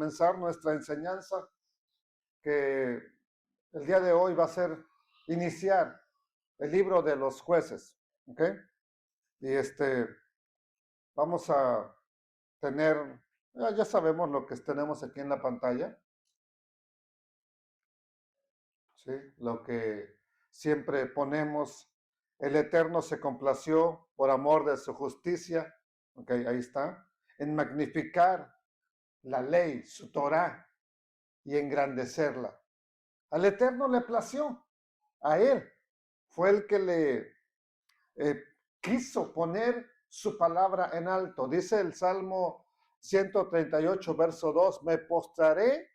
comenzar nuestra enseñanza, que el día de hoy va a ser iniciar el libro de los jueces, ¿ok? Y vamos a tener, ya sabemos lo que tenemos aquí en la pantalla, ¿sí? Lo que siempre ponemos, el Eterno se complació por amor de su justicia, ¿ok? Ahí está, en magnificar la ley, su Torah, y engrandecerla. Al Eterno le plació, a él fue el que le quiso poner su palabra en alto. Dice el Salmo 138, verso 2, me postraré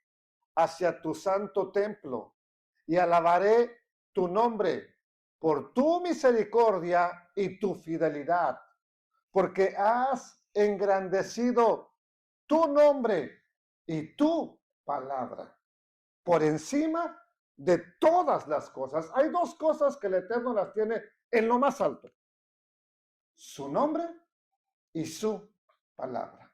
hacia tu santo templo y alabaré tu nombre por tu misericordia y tu fidelidad, porque has engrandecido tu nombre y tu palabra por encima de todas las cosas. Hay dos cosas que el Eterno las tiene en lo más alto: su nombre y su palabra.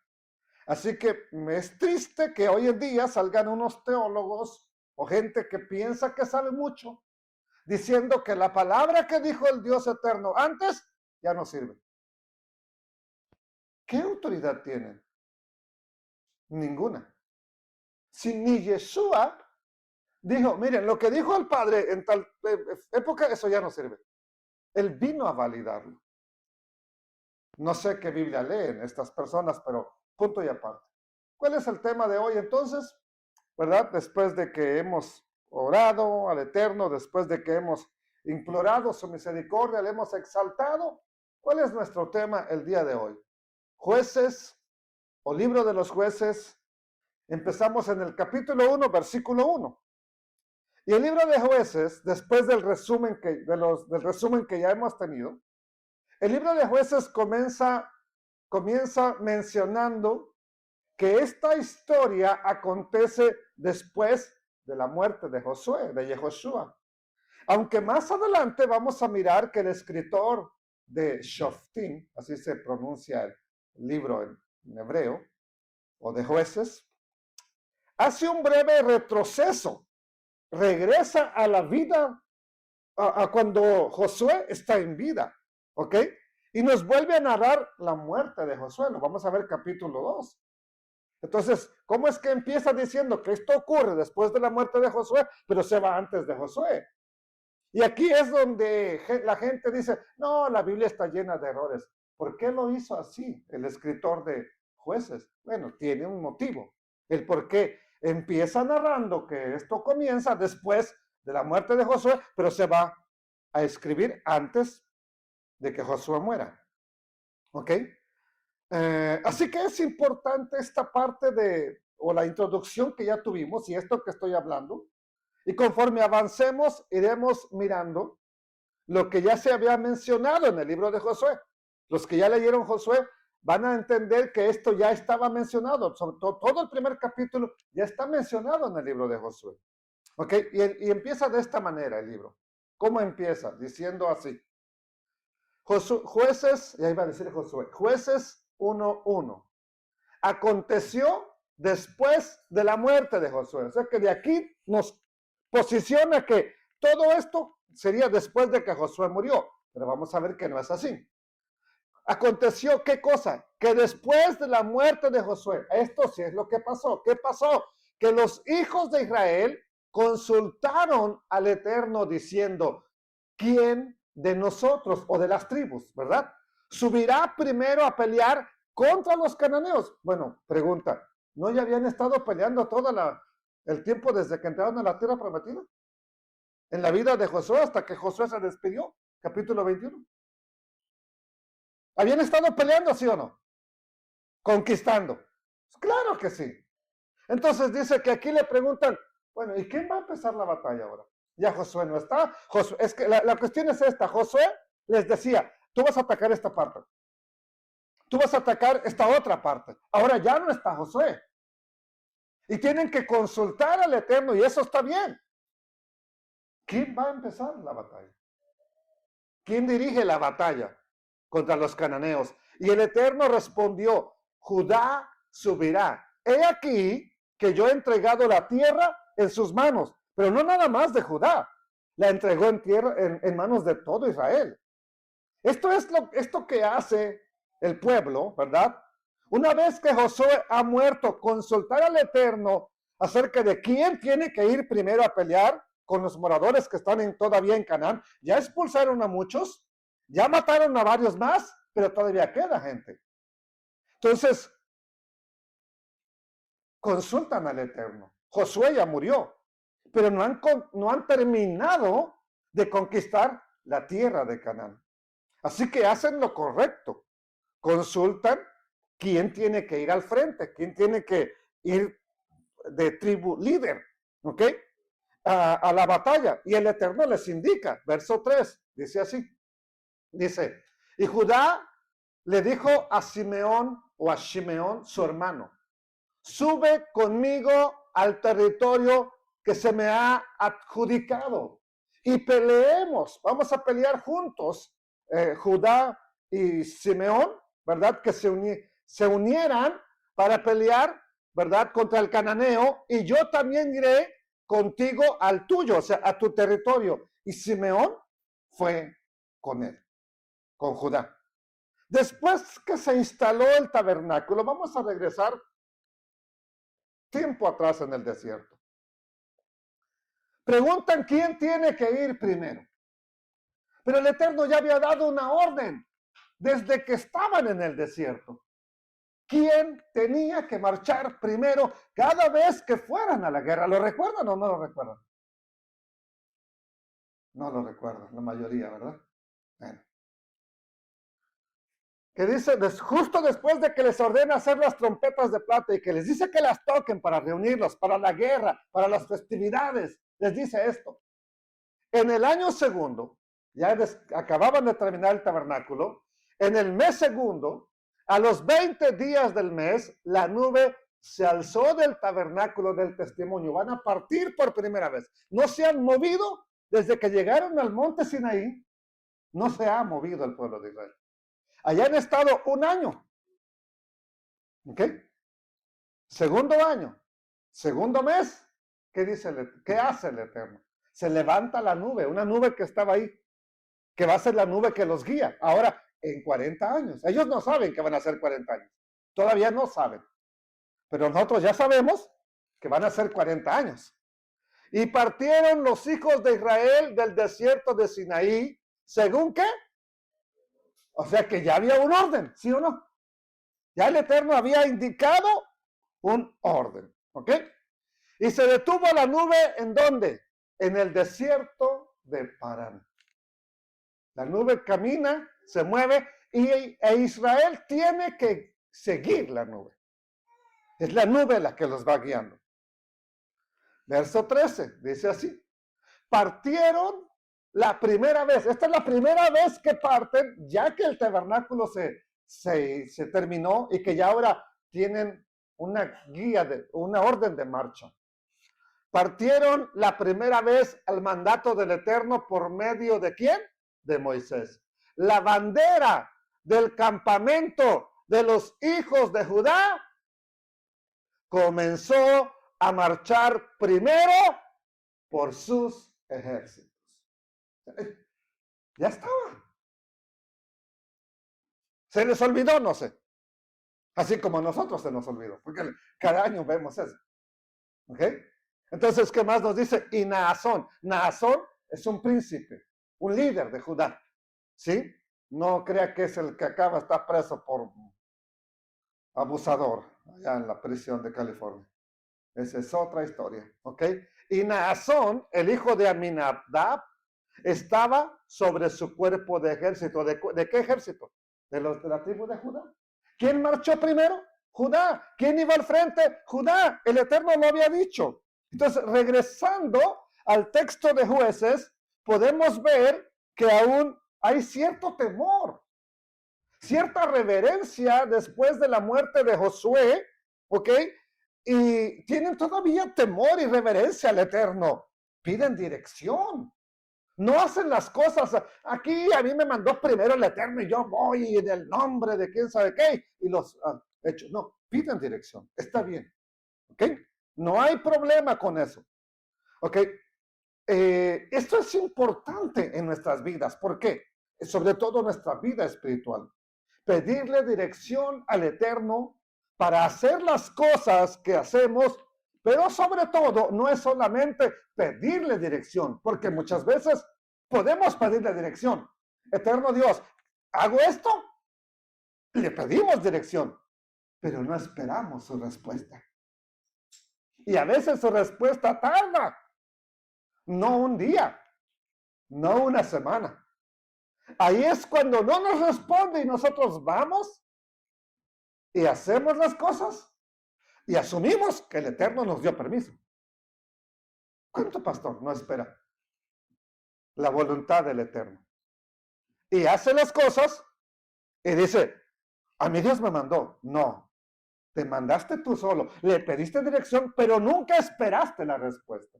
Así que me es triste que hoy en día salgan unos teólogos o gente que piensa que sabe mucho, diciendo que la palabra que dijo el Dios eterno antes ya no sirve. ¿Qué autoridad tienen? Ninguna. Si ni Yeshua dijo, miren, lo que dijo el Padre en tal época, eso ya no sirve. Él vino a validarlo. No sé qué Biblia leen estas personas, pero punto y aparte. ¿Cuál es el tema de hoy entonces? ¿Verdad? Después de que hemos orado al Eterno, después de que hemos implorado su misericordia, le hemos exaltado, ¿cuál es nuestro tema el día de hoy? Jueces o libro de los jueces. Empezamos en el capítulo 1, versículo 1. Y el libro de jueces, después del resumen del resumen que ya hemos tenido, el libro de jueces comienza mencionando que esta historia acontece después de la muerte de Josué, de Yehoshua. Aunque más adelante vamos a mirar que el escritor de Shoftim, así se pronuncia el libro en hebreo, o de jueces, hace un breve retroceso, regresa a la vida, a cuando Josué está en vida, ¿ok? Y nos vuelve a narrar la muerte de Josué, lo vamos a ver capítulo 2. Entonces, ¿cómo es que empieza diciendo que esto ocurre después de la muerte de Josué, pero se va antes de Josué? Y aquí es donde la gente dice, no, la Biblia está llena de errores. ¿Por qué lo hizo así el escritor de Jueces? Bueno, tiene un motivo. El por qué empieza narrando que esto comienza después de la muerte de Josué, pero se va a escribir antes de que Josué muera. ¿Ok? Así que es importante esta parte o la introducción que ya tuvimos y esto que estoy hablando. Y conforme avancemos, iremos mirando lo que ya se había mencionado en el libro de Josué. Los que ya leyeron Josué van a entender que esto ya estaba mencionado. Sobre todo el primer capítulo ya está mencionado en el libro de Josué. ¿Ok? Y empieza de esta manera el libro. ¿Cómo empieza? Diciendo así. Jueces, ya iba a decir Josué, Jueces 1:1. Aconteció después de la muerte de Josué. O sea que de aquí nos posiciona que todo esto sería después de que Josué murió. Pero vamos a ver que no es así. Aconteció, ¿qué cosa? Que después de la muerte de Josué, esto sí es lo que pasó. ¿Qué pasó? Que los hijos de Israel consultaron al Eterno diciendo, ¿quién de nosotros o de las tribus, verdad, subirá primero a pelear contra los cananeos? Bueno, pregunta, ¿no ya habían estado peleando todo el tiempo desde que entraron a la tierra prometida? En la vida de Josué hasta que Josué se despidió, capítulo 21. ¿Habían estado peleando, sí o no? Conquistando. Claro que sí. Entonces dice que aquí le preguntan, bueno, ¿y quién va a empezar la batalla ahora? Ya Josué no está. Josué, es que la cuestión es esta. Josué les decía, tú vas a atacar esta parte. Tú vas a atacar esta otra parte. Ahora ya no está Josué. Y tienen que consultar al Eterno y eso está bien. ¿Quién va a empezar la batalla? ¿Quién dirige la batalla contra los cananeos? Y el Eterno respondió, Judá subirá. He aquí que yo he entregado la tierra en sus manos, pero no nada más de Judá, la entregó en manos de todo Israel. Esto es esto que hace el pueblo, ¿verdad? Una vez que Josué ha muerto, consultar al Eterno acerca de quién tiene que ir primero a pelear con los moradores que están todavía en Canaán. Ya expulsaron a muchos, ya mataron a varios más, pero todavía queda gente. Entonces, consultan al Eterno. Josué ya murió, pero no han terminado de conquistar la tierra de Canaán. Así que hacen lo correcto. Consultan quién tiene que ir al frente, quién tiene que ir de tribu líder, ¿ok? A la batalla. Y el Eterno les indica, verso 3, dice así. Dice, y Judá le dijo a Simeón o a Shimeón, su hermano, sube conmigo al territorio que se me ha adjudicado y peleemos, vamos a pelear juntos, Judá y Simeón, ¿verdad? Que se unieran para pelear, ¿verdad? Contra el cananeo, y yo también iré contigo al tuyo, o sea, a tu territorio. Y Simeón fue con él, con Judá. Después que se instaló el tabernáculo, vamos a regresar tiempo atrás en el desierto. Preguntan quién tiene que ir primero. Pero el Eterno ya había dado una orden desde que estaban en el desierto. ¿Quién tenía que marchar primero cada vez que fueran a la guerra? ¿Lo recuerdan o no lo recuerdan? No lo recuerdan, la mayoría, ¿verdad? Bueno. Que dice, justo después de que les ordena hacer las trompetas de plata y que les dice que las toquen para reunirlos, para la guerra, para las festividades, les dice esto. En el año segundo, ya acababan de terminar el tabernáculo, en el mes segundo, a los 20 días del mes, la nube se alzó del tabernáculo del testimonio. Van a partir por primera vez. No se han movido desde que llegaron al monte Sinaí. No se ha movido el pueblo de Israel. Allá han estado un año. ¿Ok? Segundo año. Segundo mes. ¿Qué hace el Eterno? Se levanta la nube, una nube que estaba ahí, que va a ser la nube que los guía. Ahora, en 40 años. Ellos no saben que van a ser 40 años. Todavía no saben. Pero nosotros ya sabemos que van a ser 40 años. Y partieron los hijos de Israel del desierto de Sinaí, ¿según qué? O sea que ya había un orden, ¿sí o no? Ya el Eterno había indicado un orden, ¿ok? Y se detuvo la nube, ¿en dónde? En el desierto de Parán. La nube camina, se mueve, e Israel tiene que seguir la nube. Es la nube la que los va guiando. Verso 13, dice así. Partieron la primera vez. Esta es la primera vez que parten, ya que el tabernáculo se terminó y que ya ahora tienen una guía, una orden de marcha. Partieron la primera vez al mandato del Eterno por medio de ¿quién? De Moisés. La bandera del campamento de los hijos de Judá comenzó a marchar primero por sus ejércitos. Ya estaba. ¿Se les olvidó? No sé. Así como a nosotros se nos olvidó, porque cada año vemos eso. ¿Ok? Entonces, ¿qué más nos dice? Y Naasón. Naasón es un príncipe, un líder de Judá. ¿Sí? No crea que es el que acaba de estar preso por abusador allá en la prisión de California. Esa es otra historia. ¿Ok? Y Naasón, el hijo de Aminadab, estaba sobre su cuerpo de ejército. ¿De qué ejército? De la tribu de Judá. ¿Quién marchó primero? Judá. ¿Quién iba al frente? Judá. El Eterno lo había dicho. Entonces, regresando al texto de Jueces, podemos ver que aún hay cierto temor, cierta reverencia después de la muerte de Josué, ¿ok? Y tienen todavía temor y reverencia al Eterno. Piden dirección. No hacen las cosas. Aquí a mí me mandó primero el Eterno y yo voy en el nombre de quién sabe qué y los hechos. No, piden dirección. Está bien. ¿Ok? No hay problema con eso. ¿Ok? Esto es importante en nuestras vidas. ¿Por qué? Sobre todo nuestra vida espiritual. Pedirle dirección al Eterno para hacer las cosas que hacemos, pero sobre todo no es solamente pedirle dirección, porque muchas veces podemos pedirle dirección. Eterno Dios, ¿hago esto? Le pedimos dirección, pero no esperamos su respuesta. Y a veces su respuesta tarda. No un día, no una semana. Ahí es cuando no nos responde y nosotros vamos y hacemos las cosas y asumimos que el Eterno nos dio permiso. ¿Cuánto pastor no espera la voluntad del Eterno? Y hace las cosas y dice, a mí Dios me mandó. No, te mandaste tú solo. Le pediste dirección, pero nunca esperaste la respuesta.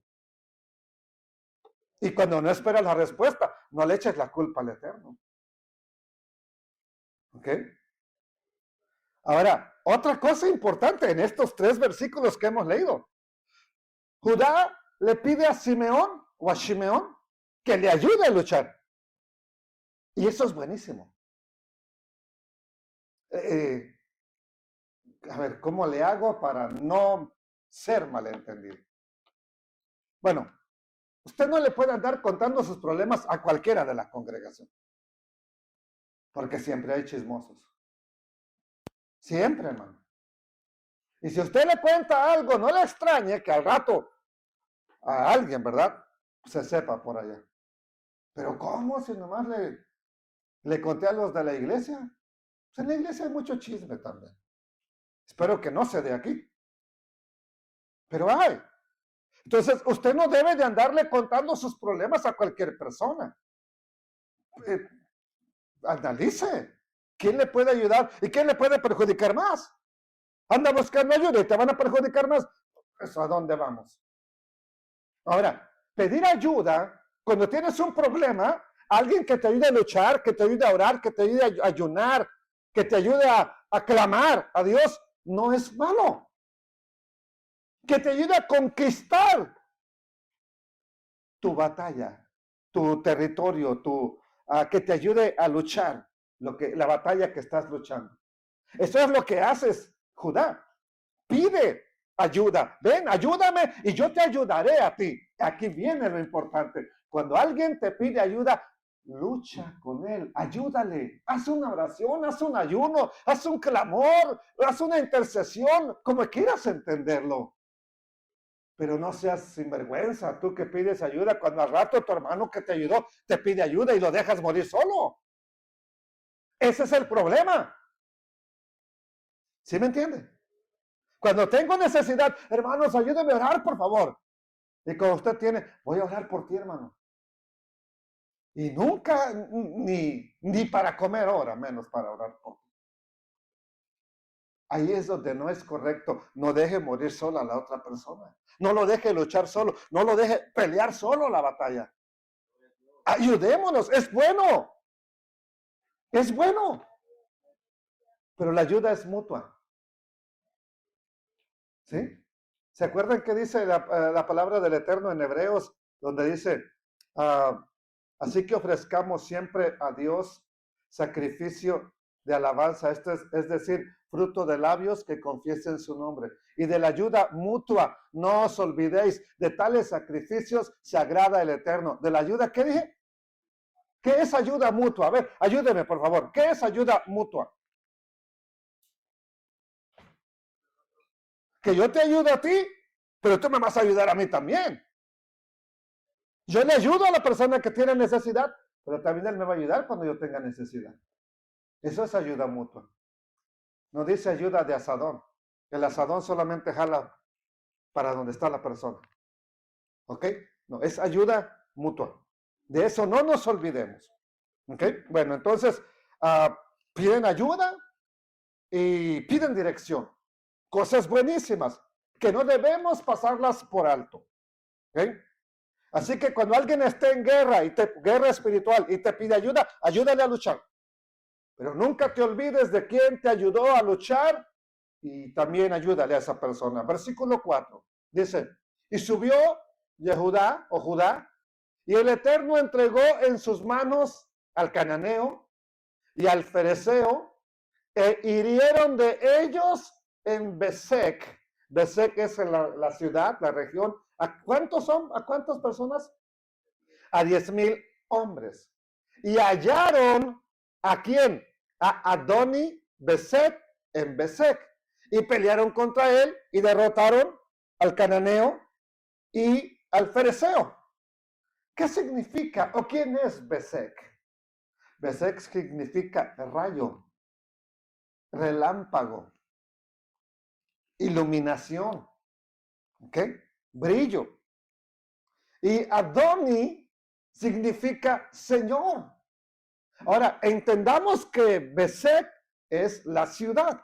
Y cuando no esperas la respuesta, no le eches la culpa al Eterno. ¿Ok? Ahora, otra cosa importante en estos 3 versículos que hemos leído. Judá le pide a Simeón o a Shimeón que le ayude a luchar. Y eso es buenísimo. A ver, ¿cómo le hago para no ser malentendido? Bueno, usted no le puede andar contando sus problemas a cualquiera de la congregación. Porque siempre hay chismosos. Siempre, hermano. Y si usted le cuenta algo, no le extrañe que al rato a alguien, ¿verdad? Se sepa por allá. Pero ¿cómo? Si nomás le conté a los de la iglesia. Pues en la iglesia hay mucho chisme también. Espero que no sea de aquí. Pero hay. Entonces, usted no debe de andarle contando sus problemas a cualquier persona. Analice. ¿Quién le puede ayudar y quién le puede perjudicar más? Anda buscando ayuda y te van a perjudicar más. ¿Eso a dónde vamos? Ahora, pedir ayuda cuando tienes un problema, alguien que te ayude a luchar, que te ayude a orar, que te ayude a ayunar, que te ayude a clamar a Dios, no es malo. Que te ayude a conquistar tu batalla, tu territorio, que te ayude a luchar la batalla que estás luchando. Eso es lo que haces, Judá. Pide ayuda. Ven, ayúdame y yo te ayudaré a ti. Aquí viene lo importante. Cuando alguien te pide ayuda, lucha con él, ayúdale. Haz una oración, haz un ayuno, haz un clamor, haz una intercesión, como quieras entenderlo. Pero no seas sinvergüenza, tú que pides ayuda, cuando al rato tu hermano que te ayudó te pide ayuda y lo dejas morir solo. Ese es el problema. ¿Sí me entiende? Cuando tengo necesidad, hermanos, ayúdenme a orar, por favor. Y cuando usted tiene, voy a orar por ti, hermano. Y nunca, ni para comer ora, menos para orar por ti. Ahí es donde no es correcto. No deje morir sola a la otra persona. No lo deje luchar solo. No lo deje pelear solo la batalla. Ayudémonos. Es bueno. Es bueno. Pero la ayuda es mutua. ¿Sí? ¿Se acuerdan qué dice la palabra del Eterno en Hebreos? Donde dice, así que ofrezcamos siempre a Dios sacrificio de alabanza, esto es decir, fruto de labios que confiesen su nombre. Y de la ayuda mutua, no os olvidéis, de tales sacrificios se agrada el Eterno. ¿De la ayuda qué dije? ¿Qué es ayuda mutua? A ver, ayúdeme por favor. ¿Qué es ayuda mutua? Que yo te ayudo a ti, pero tú me vas a ayudar a mí también. Yo le ayudo a la persona que tiene necesidad, pero también él me va a ayudar cuando yo tenga necesidad. Eso es ayuda mutua. No dice ayuda de asadón. El asadón solamente jala para donde está la persona. ¿Ok? No, es ayuda mutua. De eso no nos olvidemos. ¿Ok? Bueno, entonces, piden ayuda y piden dirección. Cosas buenísimas que no debemos pasarlas por alto. ¿Ok? Así que cuando alguien esté en guerra, guerra espiritual, y te pide ayuda, ayúdale a luchar. Pero nunca te olvides de quién te ayudó a luchar y también ayúdale a esa persona. Versículo 4. Dice, y subió Judá, y el Eterno entregó en sus manos al cananeo y al fereceo, e hirieron de ellos en Besec. Besec es la ciudad, la región. ¿A cuántos son? ¿A cuántas personas? A 10,000 hombres. Y hallaron ¿a quién? A Adoni Besec en Besec. Y pelearon contra él y derrotaron al cananeo y al fereceo. ¿Qué significa o quién es Besec? Besec significa rayo, relámpago, iluminación, ¿ok? Brillo. Y Adoni significa Señor. Ahora, entendamos que Besec es la ciudad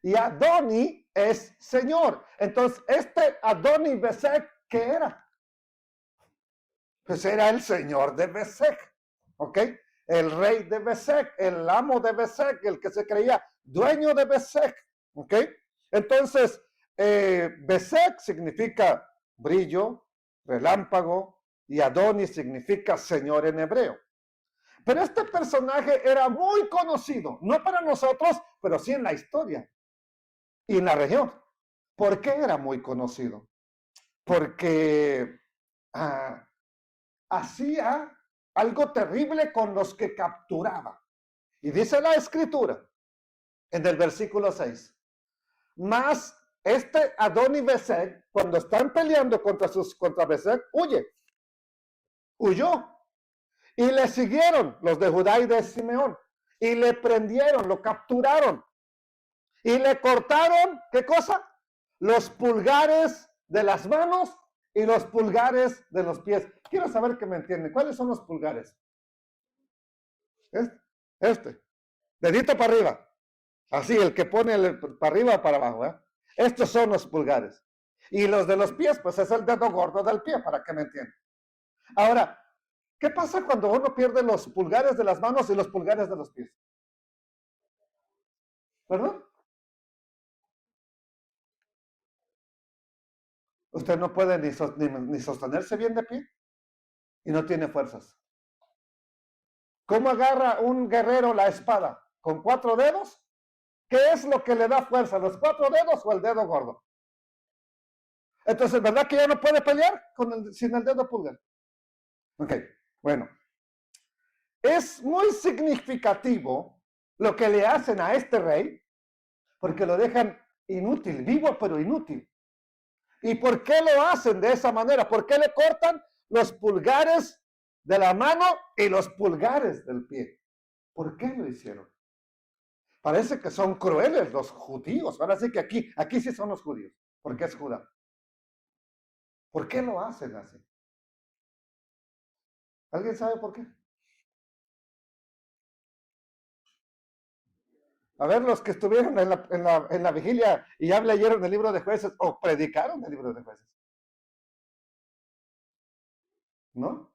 y Adoni es Señor. Entonces, este Adoni Besec, ¿qué era? Pues era el Señor de Besec, ¿ok? El rey de Besec, el amo de Besec, el que se creía dueño de Besec, ¿ok? Entonces, Besec significa brillo, relámpago, y Adonis significa Señor en hebreo. Pero este personaje era muy conocido, no para nosotros, pero sí en la historia y en la región. ¿Por qué era muy conocido? Porque hacía algo terrible con los que capturaba. Y dice la escritura en el versículo 6. Mas este Adoni Besec, cuando están peleando contra Besec, huyó. Y le siguieron los de Judá y de Simeón. Y le prendieron, lo capturaron. Y le cortaron, ¿qué cosa? Los pulgares de las manos y los pulgares de los pies. Quiero saber que me entienden. ¿Cuáles son los pulgares? Este. Dedito para arriba. Así, el que pone para arriba o para abajo. Estos son los pulgares. Y los de los pies, pues es el dedo gordo del pie, para que me entiendan. Ahora, ¿qué pasa cuando uno pierde los pulgares de las manos y los pulgares de los pies? ¿Perdón? Usted no puede ni sostenerse bien de pie y no tiene fuerzas. ¿Cómo agarra un guerrero la espada? ¿Con 4 dedos? ¿Qué es lo que le da fuerza? ¿Los 4 dedos o el dedo gordo? Entonces, ¿verdad que ya no puede pelear sin el dedo pulgar? Ok, bueno. Es muy significativo lo que le hacen a este rey, porque lo dejan inútil, vivo pero inútil. ¿Y por qué lo hacen de esa manera? ¿Por qué le cortan los pulgares de la mano y los pulgares del pie? ¿Por qué lo hicieron? Parece que son crueles los judíos. Ahora sí que aquí sí son los judíos, porque es Judá. ¿Por qué lo hacen así? ¿Alguien sabe por qué? A ver, los que estuvieron en la vigilia y ya leyeron el libro de Jueces o predicaron el libro de Jueces. ¿No?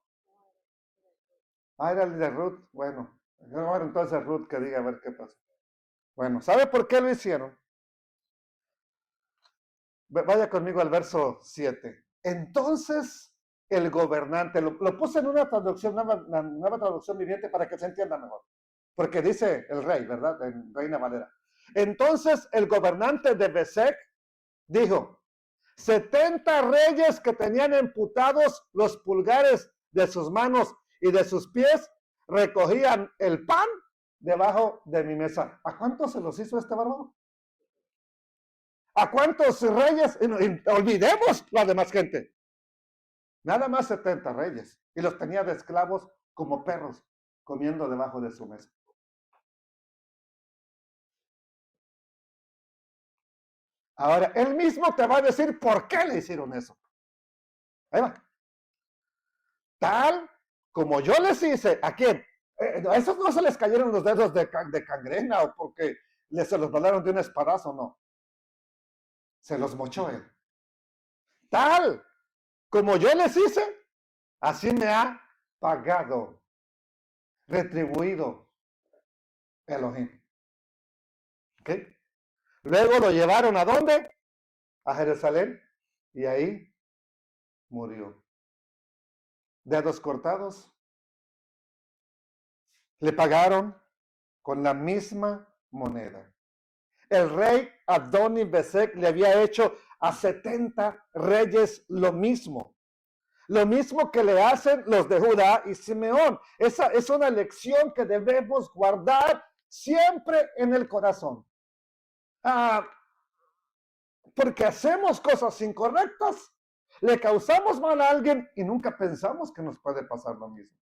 Era el de Ruth. Bueno, entonces Ruth que diga a ver qué pasa. Bueno, ¿sabe por qué lo hicieron? Vaya conmigo al verso 7. Entonces el gobernante, lo puse en una traducción, nueva traducción viviente para que se entienda mejor. Porque dice el rey, ¿verdad? En Reina Valera. Entonces el gobernante de Besec dijo, 70 reyes que tenían emputados los pulgares de sus manos y de sus pies, recogían el pan debajo de mi mesa. ¿A cuántos se los hizo este bárbaro? ¿A cuántos reyes? Olvidemos la demás gente. Nada más 70 reyes. Y los tenía de esclavos como perros, comiendo debajo de su mesa. Ahora, él mismo te va a decir por qué le hicieron eso. Ahí va. Tal como yo les hice, ¿a quién? A esos no se les cayeron los dedos de cangrena o porque se los volaron de un espadazo, no. Se los mochó él. Tal como yo les hice, así me ha pagado, retribuido Elohim. ¿Ok? Luego lo llevaron ¿a dónde? A Jerusalén y ahí murió. Dedos cortados. Le pagaron con la misma moneda. El rey Adoni-Bezek le había hecho a 70 reyes lo mismo. Lo mismo que le hacen los de Judá y Simeón. Esa es una lección que debemos guardar siempre en el corazón. Porque hacemos cosas incorrectas, le causamos mal a alguien y nunca pensamos que nos puede pasar lo mismo.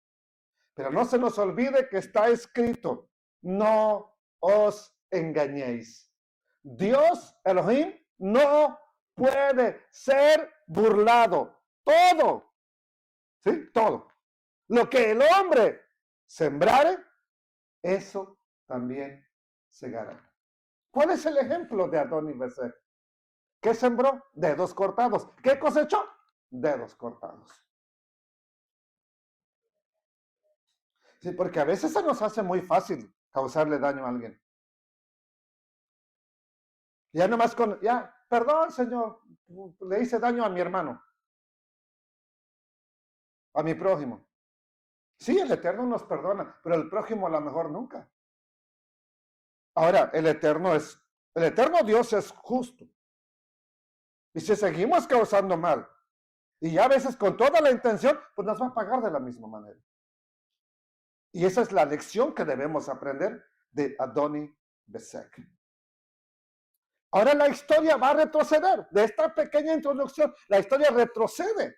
Pero no se nos olvide que está escrito, no os engañéis. Dios, Elohim, no puede ser burlado. Todo, ¿sí? Todo. Lo que el hombre sembrare, eso también segará. ¿Cuál es el ejemplo de Adoni-Bezek? ¿Qué sembró? Dedos cortados. ¿Qué cosechó? Dedos cortados. Sí, porque a veces se nos hace muy fácil causarle daño a alguien. Ya nomás perdón, Señor, le hice daño a mi hermano, a mi prójimo. Sí, el Eterno nos perdona, pero el prójimo a lo mejor nunca. Ahora, el Eterno Dios es justo. Y si seguimos causando mal, y ya a veces con toda la intención, pues nos va a pagar de la misma manera. Y esa es la lección que debemos aprender de Adoni-Bezek. Ahora la historia va a retroceder. De esta pequeña introducción, la historia retrocede.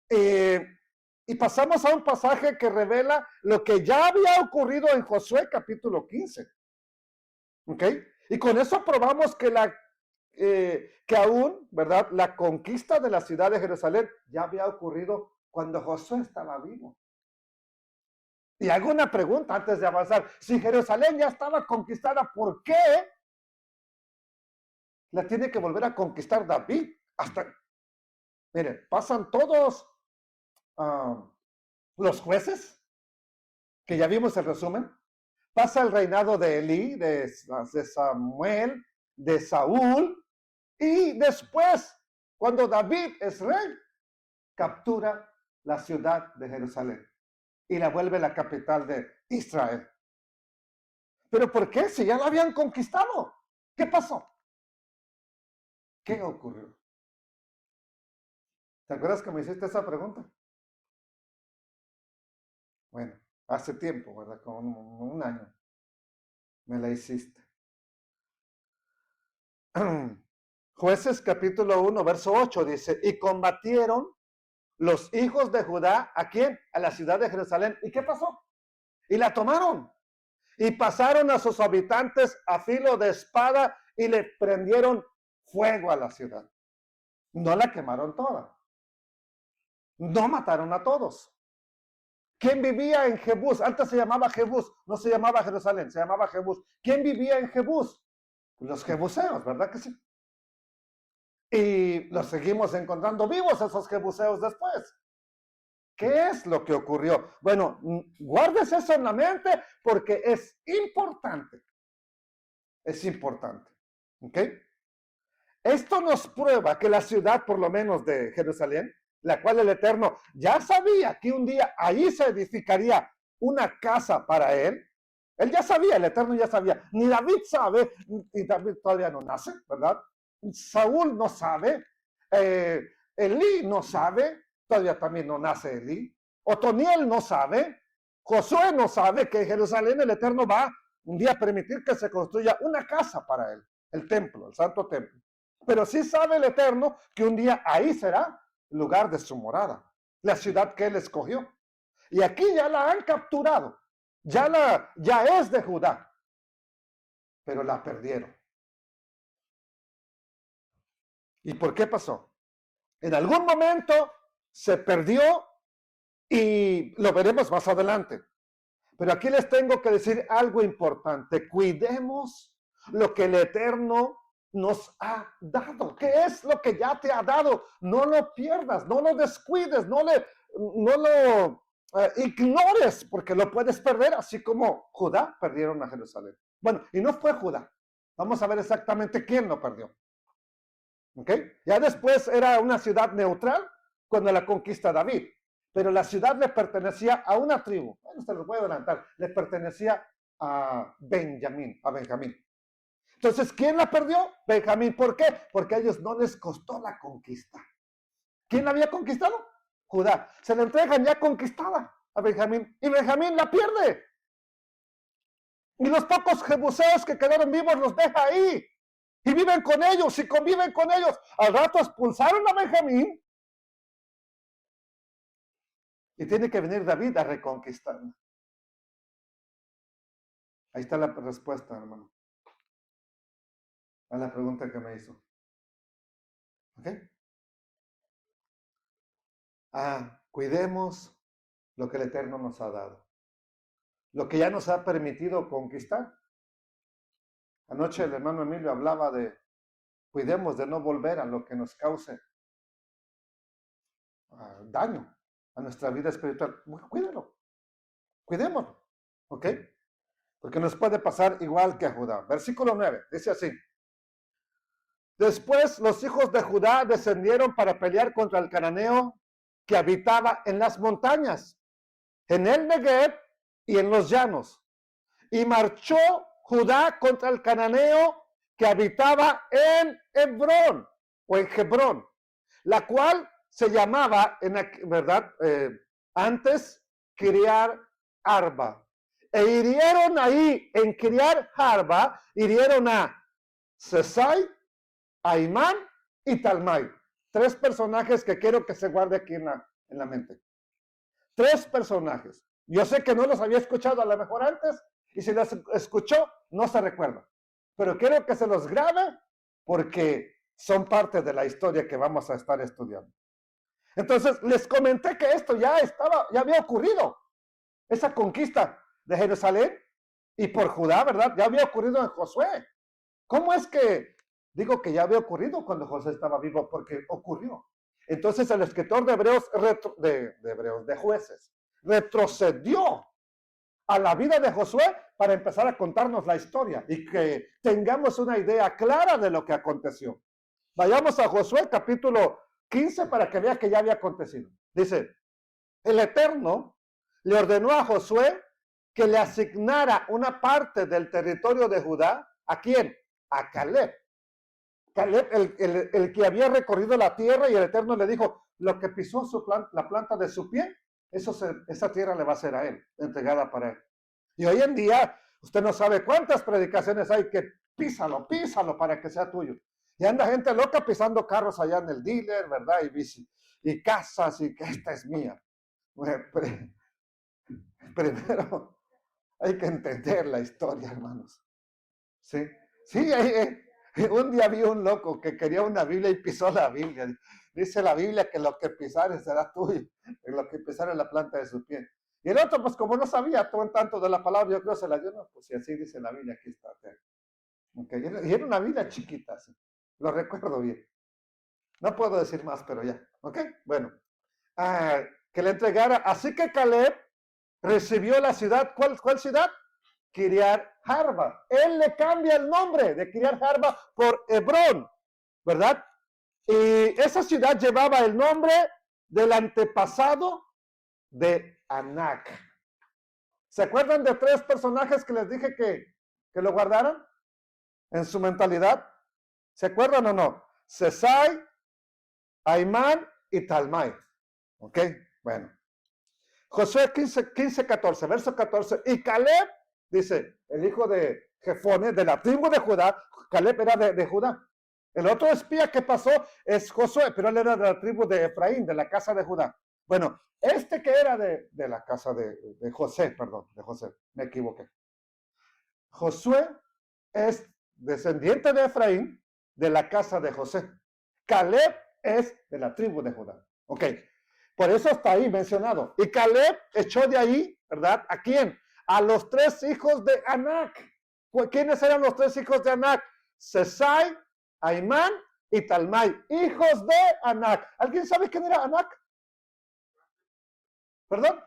Y pasamos a un pasaje que revela lo que ya había ocurrido en Josué capítulo 15. ¿Ok? Y con eso probamos que aún, ¿verdad? La conquista de la ciudad de Jerusalén ya había ocurrido cuando Josué estaba vivo. Y hago una pregunta antes de avanzar. Si Jerusalén ya estaba conquistada, ¿por qué la tiene que volver a conquistar David? Mire, pasan todos los jueces, que ya vimos el resumen. Pasa el reinado de Elí, de Samuel, de Saúl. Y después, cuando David es rey, captura la ciudad de Jerusalén y la vuelve la capital de Israel. ¿Pero por qué? Si ya la habían conquistado. ¿Qué pasó? ¿Qué ocurrió? ¿Te acuerdas que me hiciste esa pregunta? Bueno, hace tiempo, ¿verdad? Como un año me la hiciste. Jueces capítulo 1, verso 8 dice, y combatieron los hijos de Judá, ¿a quién? A la ciudad de Jerusalén. ¿Y qué pasó? Y la tomaron. Y pasaron a sus habitantes a filo de espada y le prendieron fuego a la ciudad. No la quemaron toda. No mataron a todos. ¿Quién vivía en Jebús? Antes se llamaba Jebús, no se llamaba Jerusalén, se llamaba Jebús. ¿Quién vivía en Jebús? Los jebuseos, ¿verdad que sí? Y los seguimos encontrando vivos esos jebuseos después. ¿Qué es lo que ocurrió? Bueno, guardes eso en la mente porque es importante. Es importante. ¿Ok? Esto nos prueba que la ciudad, por lo menos de Jerusalén, la cual el Eterno ya sabía que un día ahí se edificaría una casa para él. Él ya sabía, el Eterno ya sabía. Ni David sabe, y David todavía no nace, ¿verdad? Saúl no sabe, Elí no sabe, todavía también no nace Elí. Otoniel no sabe, Josué no sabe que en Jerusalén el Eterno va un día a permitir que se construya una casa para él, el templo, el santo templo. Pero sí sabe el Eterno que un día ahí será el lugar de su morada, la ciudad que él escogió. Y aquí ya la han capturado, ya es de Judá, pero la perdieron. ¿Y por qué pasó? En algún momento se perdió y lo veremos más adelante. Pero aquí les tengo que decir algo importante. Cuidemos lo que el Eterno nos ha dado. ¿Qué es lo que ya te ha dado? No lo pierdas, no lo descuides, no lo ignores, porque lo puedes perder, así como Judá perdieron a Jerusalén. Bueno, y no fue Judá. Vamos a ver exactamente quién lo perdió. ¿Ok? Ya después era una ciudad neutral cuando la conquista David, pero la ciudad le pertenecía a una tribu. Bueno, se los voy a adelantar. Le pertenecía a Benjamín, Entonces, ¿quién la perdió? Benjamín. ¿Por qué? Porque a ellos no les costó la conquista. ¿Quién la había conquistado? Judá. Se la entregan ya conquistada a Benjamín y Benjamín la pierde. Y los pocos jebuseos que quedaron vivos los deja ahí. Y viven con ellos y conviven con ellos. Al rato expulsaron a Benjamín. Y tiene que venir David a reconquistarla. Ahí está la respuesta, hermano, a la pregunta que me hizo. ¿Ok? Cuidemos lo que el Eterno nos ha dado. Lo que ya nos ha permitido conquistar. Anoche el hermano Emilio hablaba de cuidemos de no volver a lo que nos cause daño a nuestra vida espiritual. Cuídalo, cuidémoslo, ¿ok? Porque nos puede pasar igual que a Judá. Versículo 9, dice así. Después los hijos de Judá descendieron para pelear contra el cananeo que habitaba en las montañas, en el Negev y en los llanos. Y marchó Judá contra el cananeo que habitaba en Hebrón, o en Hebrón, la cual se llamaba, ¿verdad? Antes Kiriar Arba. E hirieron ahí, en Kiriar Arba, hirieron a Sesai, a Imán y Talmai. 3 personajes que quiero que se guarde aquí en la mente. 3 personajes. Yo sé que no los había escuchado a lo mejor antes, y si los escuchó, no se recuerda. Pero quiero que se los grabe porque son parte de la historia que vamos a estar estudiando. Entonces, les comenté que esto ya había ocurrido. Esa conquista de Jerusalén y por Judá, ¿verdad? Ya había ocurrido en Josué. ¿Cómo es que digo que ya había ocurrido cuando José estaba vivo? Porque ocurrió. Entonces el escritor de Hebreos, de Jueces, retrocedió a la vida de Josué para empezar a contarnos la historia y que tengamos una idea clara de lo que aconteció. Vayamos a Josué capítulo 15 para que vea que ya había acontecido. Dice, el Eterno le ordenó a Josué que le asignara una parte del territorio de Judá. ¿A quién? A Caleb. Caleb, el que había recorrido la tierra, y el Eterno le dijo, lo que pisó la planta de su pie, esa tierra le va a ser a él, entregada para él. Y hoy en día, usted no sabe cuántas predicaciones hay que písalo para que sea tuyo. Y anda gente loca pisando carros allá en el dealer, ¿verdad? Y casas, y que esta es mía. Bueno, primero hay que entender la historia, hermanos. Sí, sí, un día vi un loco que quería una Biblia y pisó la Biblia. Dice la Biblia que lo que pisare será tuyo, lo que pisare la planta de su pie. Y el otro, pues como no sabía todo tanto de la palabra, yo creo se la dio, no, pues si así dice la Biblia, aquí está. Okay. Y era una Biblia chiquita, ¿sí? Lo recuerdo bien. No puedo decir más, pero ya. ¿Ok? Bueno. Que le entregara. Así que Caleb recibió la ciudad. ¿Cuál ciudad? Kiriat Arba. Él le cambia el nombre de Kiriat Arba por Hebrón, ¿verdad? Y esa ciudad llevaba el nombre del antepasado de Anac. ¿Se acuerdan de 3 personajes que les dije que lo guardaran en su mentalidad? ¿Se acuerdan o no? Sesai, Aimán y Talmai. ¿Ok? Bueno. Josué 15, 14, verso 14. Y Caleb, dice, el hijo de Jefone, de la tribu de Judá. Caleb era de Judá. El otro espía que pasó es Josué, pero él era de la tribu de Efraín, de la casa de Judá. Bueno, este que era de la casa de José, perdón, de José, me equivoqué. Josué es descendiente de Efraín, de la casa de José. Caleb es de la tribu de Judá. Ok, por eso está ahí mencionado. Y Caleb echó de ahí, ¿verdad? ¿A quién? A los 3 hijos de Anac. ¿Quiénes eran los 3 hijos de Anac? Sesai, Aimán y Talmai, hijos de Anac. ¿Alguien sabe quién era Anac? ¿Perdón?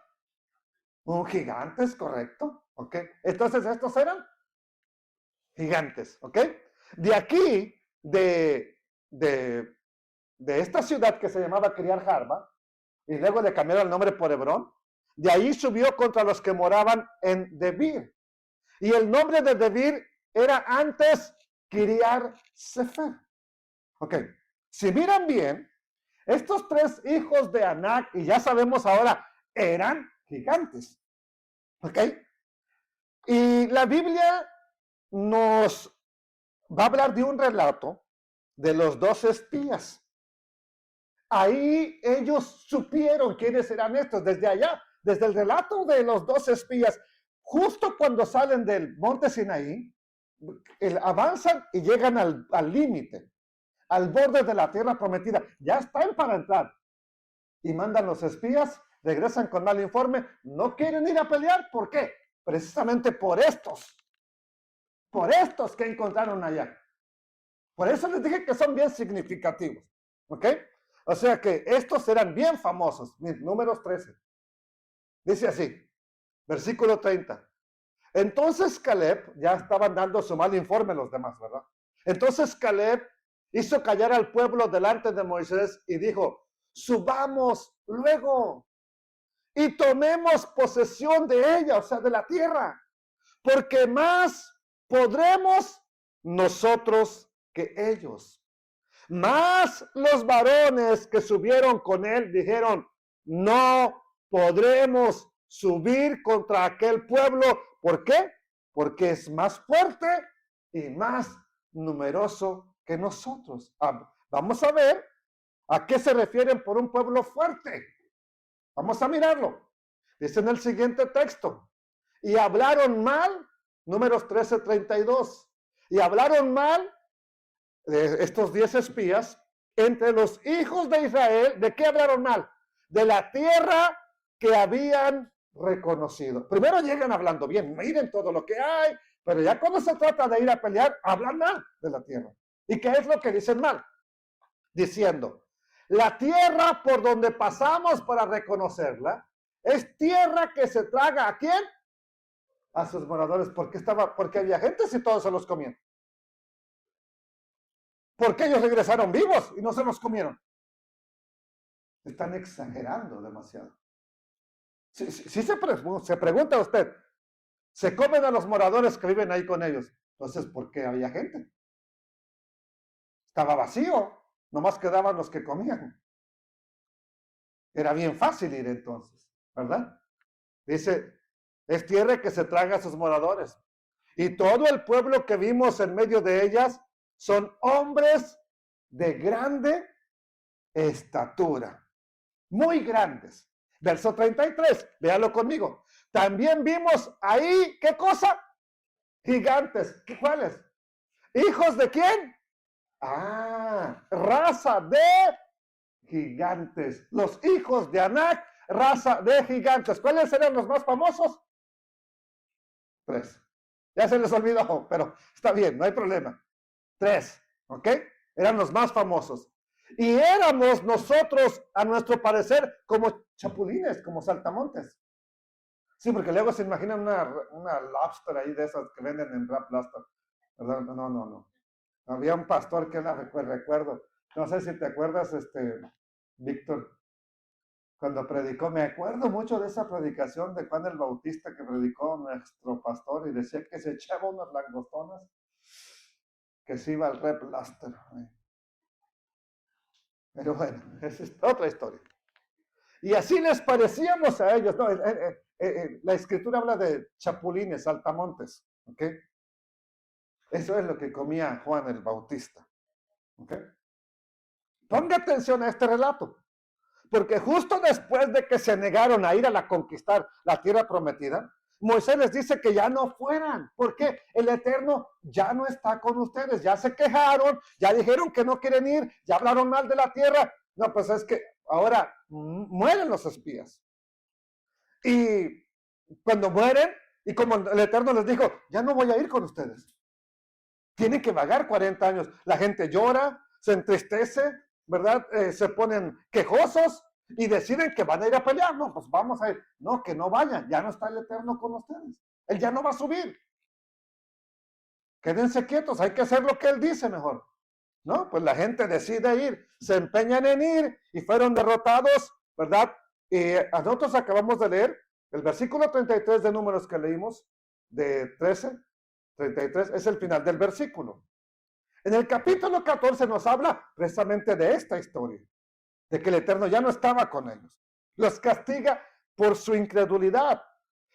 Un gigante, es correcto. ¿Ok? Entonces estos eran gigantes. ¿Ok? De aquí, de de, de esta ciudad que se llamaba Kiriat Arba, y luego le cambiaron el nombre por Hebrón. De ahí subió contra los que moraban en Debir. Y el nombre de Debir era antes Kiriat Sefer. Ok, si miran bien, estos tres hijos de Anac, y ya sabemos ahora, eran gigantes. Ok, y la Biblia nos va a hablar de un relato de los dos espías. Ahí ellos supieron quiénes eran estos, desde allá, desde el relato de los dos espías, justo cuando salen del monte Sinaí, avanzan y llegan al límite, al borde de la tierra prometida. Ya están para entrar. Y mandan los espías, regresan con mal informe, no quieren ir a pelear. ¿Por qué? Precisamente por estos que encontraron allá. Por eso les dije que son bien significativos. ¿Ok? O sea que estos eran bien famosos. Números 13. Dice así, versículo 30. Entonces Caleb, ya estaban dando su mal informe los demás, ¿verdad? Entonces Caleb hizo callar al pueblo delante de Moisés y dijo, subamos luego y tomemos posesión de ella, o sea, de la tierra, porque más podremos nosotros que ellos. Más los varones que subieron con él dijeron, no podremos subir contra aquel pueblo. ¿Por qué? Porque es más fuerte y más numeroso que nosotros. Vamos a ver a qué se refieren por un pueblo fuerte. Vamos a mirarlo. Dice en el siguiente texto. Y hablaron mal, números 13:32. Y hablaron mal de estos 10 espías entre los hijos de Israel. ¿De qué hablaron mal? De la tierra que habían reconocido. Primero llegan hablando bien, miren todo lo que hay, pero ya cuando se trata de ir a pelear, hablan mal de la tierra. ¿Y qué es lo que dicen mal? Diciendo, la tierra por donde pasamos para reconocerla es tierra que se traga ¿a quién? A sus moradores. Porque había gente si todos se los comían. ¿Por qué ellos regresaron vivos y no se los comieron? Están exagerando demasiado. Si se pregunta usted, se comen a los moradores que viven ahí con ellos. Entonces, ¿por qué había gente? Estaba vacío, nomás quedaban los que comían. Era bien fácil ir entonces, ¿verdad? Dice, es tierra que se traga a sus moradores. Y todo el pueblo que vimos en medio de ellas son hombres de grande estatura, muy grandes. Verso 33, véalo conmigo. También vimos ahí, ¿qué cosa? Gigantes. ¿Cuáles? ¿Hijos de quién? Raza de gigantes. Los hijos de Anac, raza de gigantes. ¿Cuáles eran los más famosos? 3. Ya se les olvidó, pero está bien, no hay problema. 3, ¿ok? Eran los más famosos. Y éramos nosotros, a nuestro parecer, como chapulines, como saltamontes. Sí, porque luego se imaginan una lobster ahí de esas que venden en Rap Blaster. ¿Verdad? No. Había un pastor que recuerdo. No sé si te acuerdas, Víctor, cuando predicó. Me acuerdo mucho de esa predicación de Juan el Bautista que predicó nuestro pastor y decía que se echaba unas langostonas que se iba al Rap Blaster. Pero bueno, esa es otra historia. Y así les parecíamos a ellos. No, la escritura habla de chapulines, saltamontes. ¿Ok? Eso es lo que comía Juan el Bautista. ¿Ok? Ponga atención a este relato. Porque justo después de que se negaron a ir a conquistar la tierra prometida, Moisés les dice que ya no fueran. ¿Por qué? El Eterno ya no está con ustedes. Ya se quejaron, ya dijeron que no quieren ir, ya hablaron mal de la tierra. No, pues es que ahora mueren los espías. Y cuando mueren, y como el Eterno les dijo, ya no voy a ir con ustedes. Tienen que vagar 40 años. La gente llora, se entristece, ¿verdad? Se ponen quejosos y deciden que van a ir a pelear. No, pues vamos a ir. No, que no vayan. Ya no está el Eterno con ustedes. Él ya no va a subir. Quédense quietos. Hay que hacer lo que Él dice mejor. ¿no? Pues la gente decide ir, se empeñan en ir y fueron derrotados, ¿verdad? Y nosotros acabamos de leer el versículo 33 de Números que leímos, de 13, 33, es el final del versículo. En el capítulo 14 nos habla precisamente de esta historia, de que el Eterno ya no estaba con ellos. Los castiga por su incredulidad.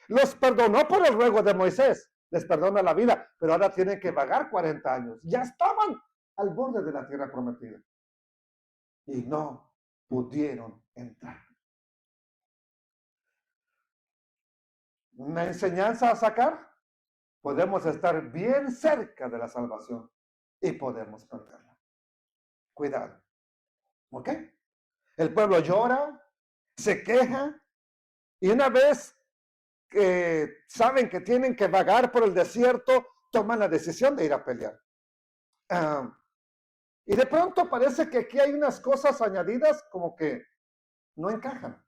Los perdonó por el ruego de Moisés. Les perdona la vida, pero ahora tienen que vagar 40 años. Ya estaban al borde de la tierra prometida. Y no pudieron entrar. Una enseñanza a sacar. Podemos estar bien cerca de la salvación y podemos perderla. Cuidado. ¿Ok? El pueblo llora, se queja, y una vez que saben que tienen que vagar por el desierto, toman la decisión de ir a pelear. Y de pronto parece que aquí hay unas cosas añadidas como que no encajan.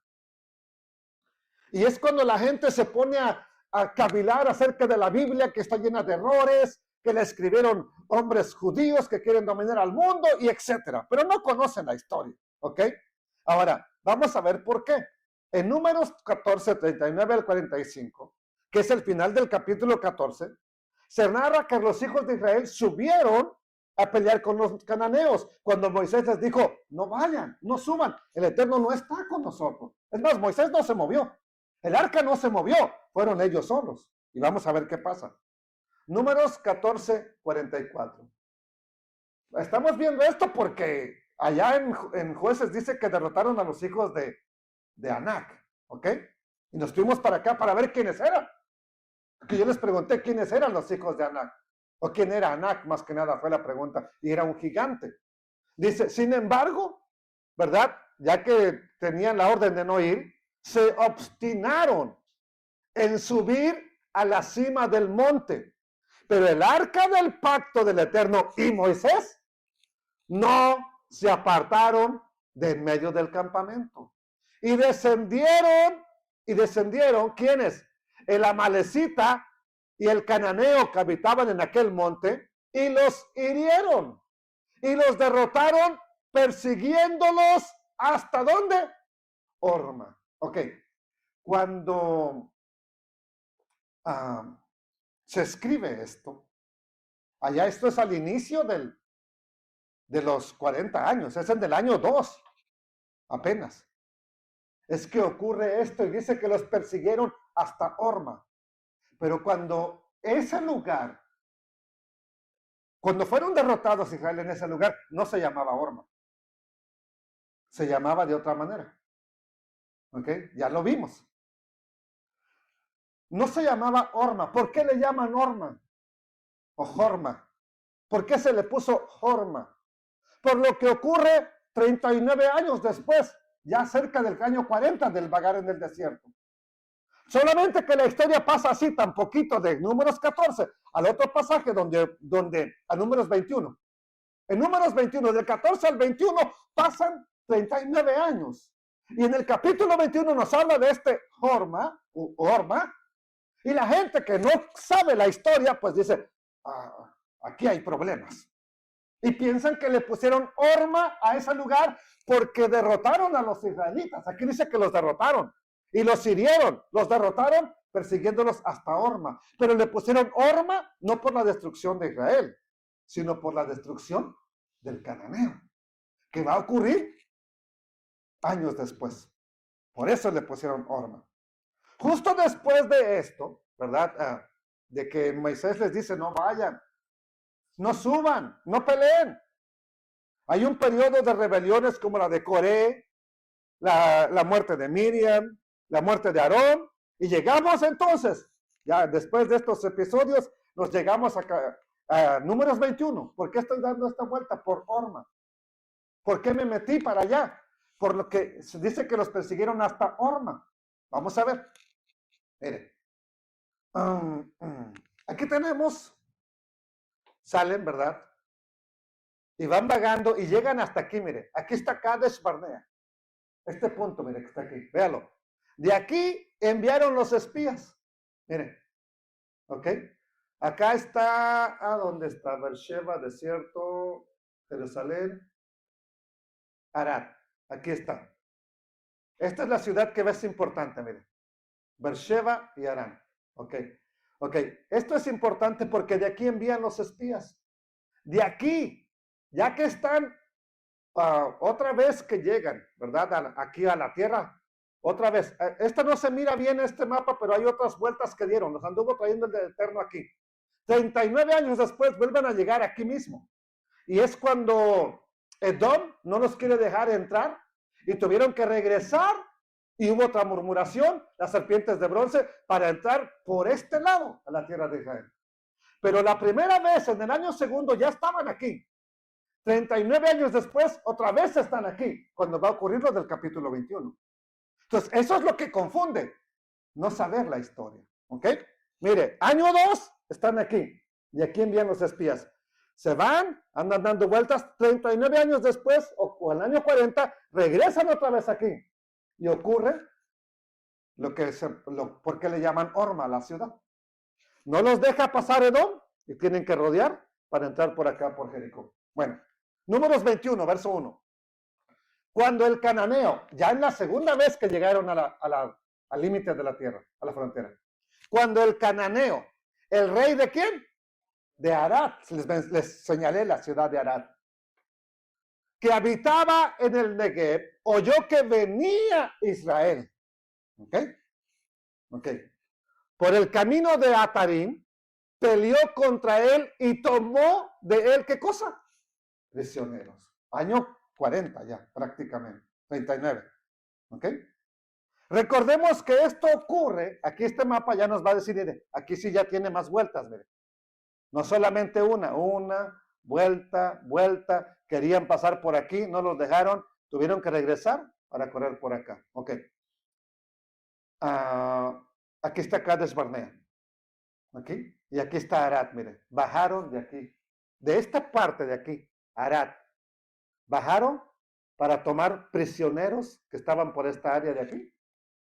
Y es cuando la gente se pone a cavilar acerca de la Biblia, que está llena de errores, que la escribieron hombres judíos que quieren dominar al mundo, y etcétera. Pero no conocen la historia, ¿ok? Ahora, vamos a ver por qué. En Números 14, 39 al 45, que es el final del capítulo 14, se narra que los hijos de Israel subieron a pelear con los cananeos, cuando Moisés les dijo, no vayan, no suban, el Eterno no está con nosotros. Es más, Moisés no se movió, el arca no se movió, fueron ellos solos. Y vamos a ver qué pasa. Números 14, 44. Estamos viendo esto porque allá en Jueces dice que derrotaron a los hijos de Anac, ¿ok? Y nos fuimos para acá para ver quiénes eran. Que yo les pregunté quiénes eran los hijos de Anac, o quién era Anac, más que nada fue la pregunta, y era un gigante. Dice, sin embargo, ¿verdad? Ya que tenían la orden de no ir, se obstinaron en subir a la cima del monte. Pero el arca del pacto del Eterno y Moisés no se apartaron de en medio del campamento. Y descendieron, ¿quiénes? El amalecita y el cananeo que habitaban en aquel monte, y los hirieron, y los derrotaron persiguiéndolos, ¿hasta dónde? Horma. Ok, cuando se escribe esto, allá esto es al inicio de los 40 años, es en el año 2, apenas. Es que ocurre esto y dice que los persiguieron hasta Horma. Pero cuando ese lugar, cuando fueron derrotados Israel en ese lugar, no se llamaba Horma. Se llamaba de otra manera. ¿Ok? Ya lo vimos. No se llamaba Horma. ¿Por qué le llaman Horma? O Horma. ¿Por qué se le puso Horma? Por lo que ocurre 39 años después, ya cerca del año 40 del vagar en el desierto. Solamente que la historia pasa así tan poquito de Números 14 al otro pasaje donde a Números 21. En Números 21, del 14 al 21 pasan 39 años. Y en el capítulo 21 nos habla de este Horma, y la gente que no sabe la historia, pues dice, aquí hay problemas. Y piensan que le pusieron Horma a ese lugar porque derrotaron a los israelitas. Aquí dice que los derrotaron y los hirieron, los derrotaron persiguiéndolos hasta Horma. Pero le pusieron Horma no por la destrucción de Israel, sino por la destrucción del cananeo, que va a ocurrir años después. Por eso le pusieron Horma. Justo después de esto, ¿verdad? De que Moisés les dice, no vayan, no suban, no peleen. Hay un periodo de rebeliones como la de Coré, la muerte de Miriam, la muerte de Aarón, y llegamos entonces, ya después de estos episodios, nos llegamos a Números 21. ¿Por qué estoy dando esta vuelta? Por Horma. ¿Por qué me metí para allá? Por lo que se dice que los persiguieron hasta Horma. Vamos a ver. Miren. Aquí tenemos, salen, ¿verdad? Y van vagando y llegan hasta aquí, mire. Aquí está Kadesh Barnea. Este punto, mire, que está aquí. Véalo. De aquí enviaron los espías. Miren. ¿Ok? Acá está, ¿dónde está? Beersheba, desierto. Jerusalén, Arad. Aquí está. Esta es la ciudad que ves importante, mire. Beersheba y Arán. Ok. Ok. Esto es importante porque de aquí envían los espías. De aquí, ya que están otra vez que llegan, ¿verdad? Aquí a la tierra. Otra vez. Esta no se mira bien este mapa, pero hay otras vueltas que dieron. Los anduvo trayendo el Eterno aquí. 39 años después vuelven a llegar aquí mismo. Y es cuando Edom no los quiere dejar entrar y tuvieron que regresar y hubo otra murmuración, las serpientes de bronce, para entrar por este lado a la tierra de Israel. Pero la primera vez, en el año segundo, ya estaban aquí. 39 años después, otra vez están aquí, cuando va a ocurrir lo del capítulo 21. Entonces, eso es lo que confunde, no saber la historia. ¿Ok? Mire, año 2 están aquí, y aquí envían los espías. Se van, andan dando vueltas, 39 años después, o el año 40, regresan otra vez aquí. Y ocurre lo que ¿por qué le llaman Orma a la ciudad? No los deja pasar Edom y tienen que rodear para entrar por acá, por Jericó. Bueno, Números 21, verso 1. Cuando el cananeo, ya en la segunda vez que llegaron al límite de la tierra, a la frontera, cuando el cananeo, el rey de quién? De Arad, les señalé la ciudad de Arad, que habitaba en el Negev, oyó que venía Israel. ¿Ok? Ok. Por el camino de Atarim, peleó contra él y tomó de él, ¿qué cosa? Prisioneros. Año 40 ya, prácticamente. 39. ¿Ok? Recordemos que esto ocurre, aquí este mapa ya nos va a decir, mire, aquí sí ya tiene más vueltas, mire. No solamente una, vuelta, querían pasar por aquí, no los dejaron, tuvieron que regresar para correr por acá. Ok. Aquí está Cades Barnea. Aquí. Y aquí está Arad, mire. Bajaron de aquí. De esta parte de aquí, Arad. Bajaron para tomar prisioneros que estaban por esta área de aquí.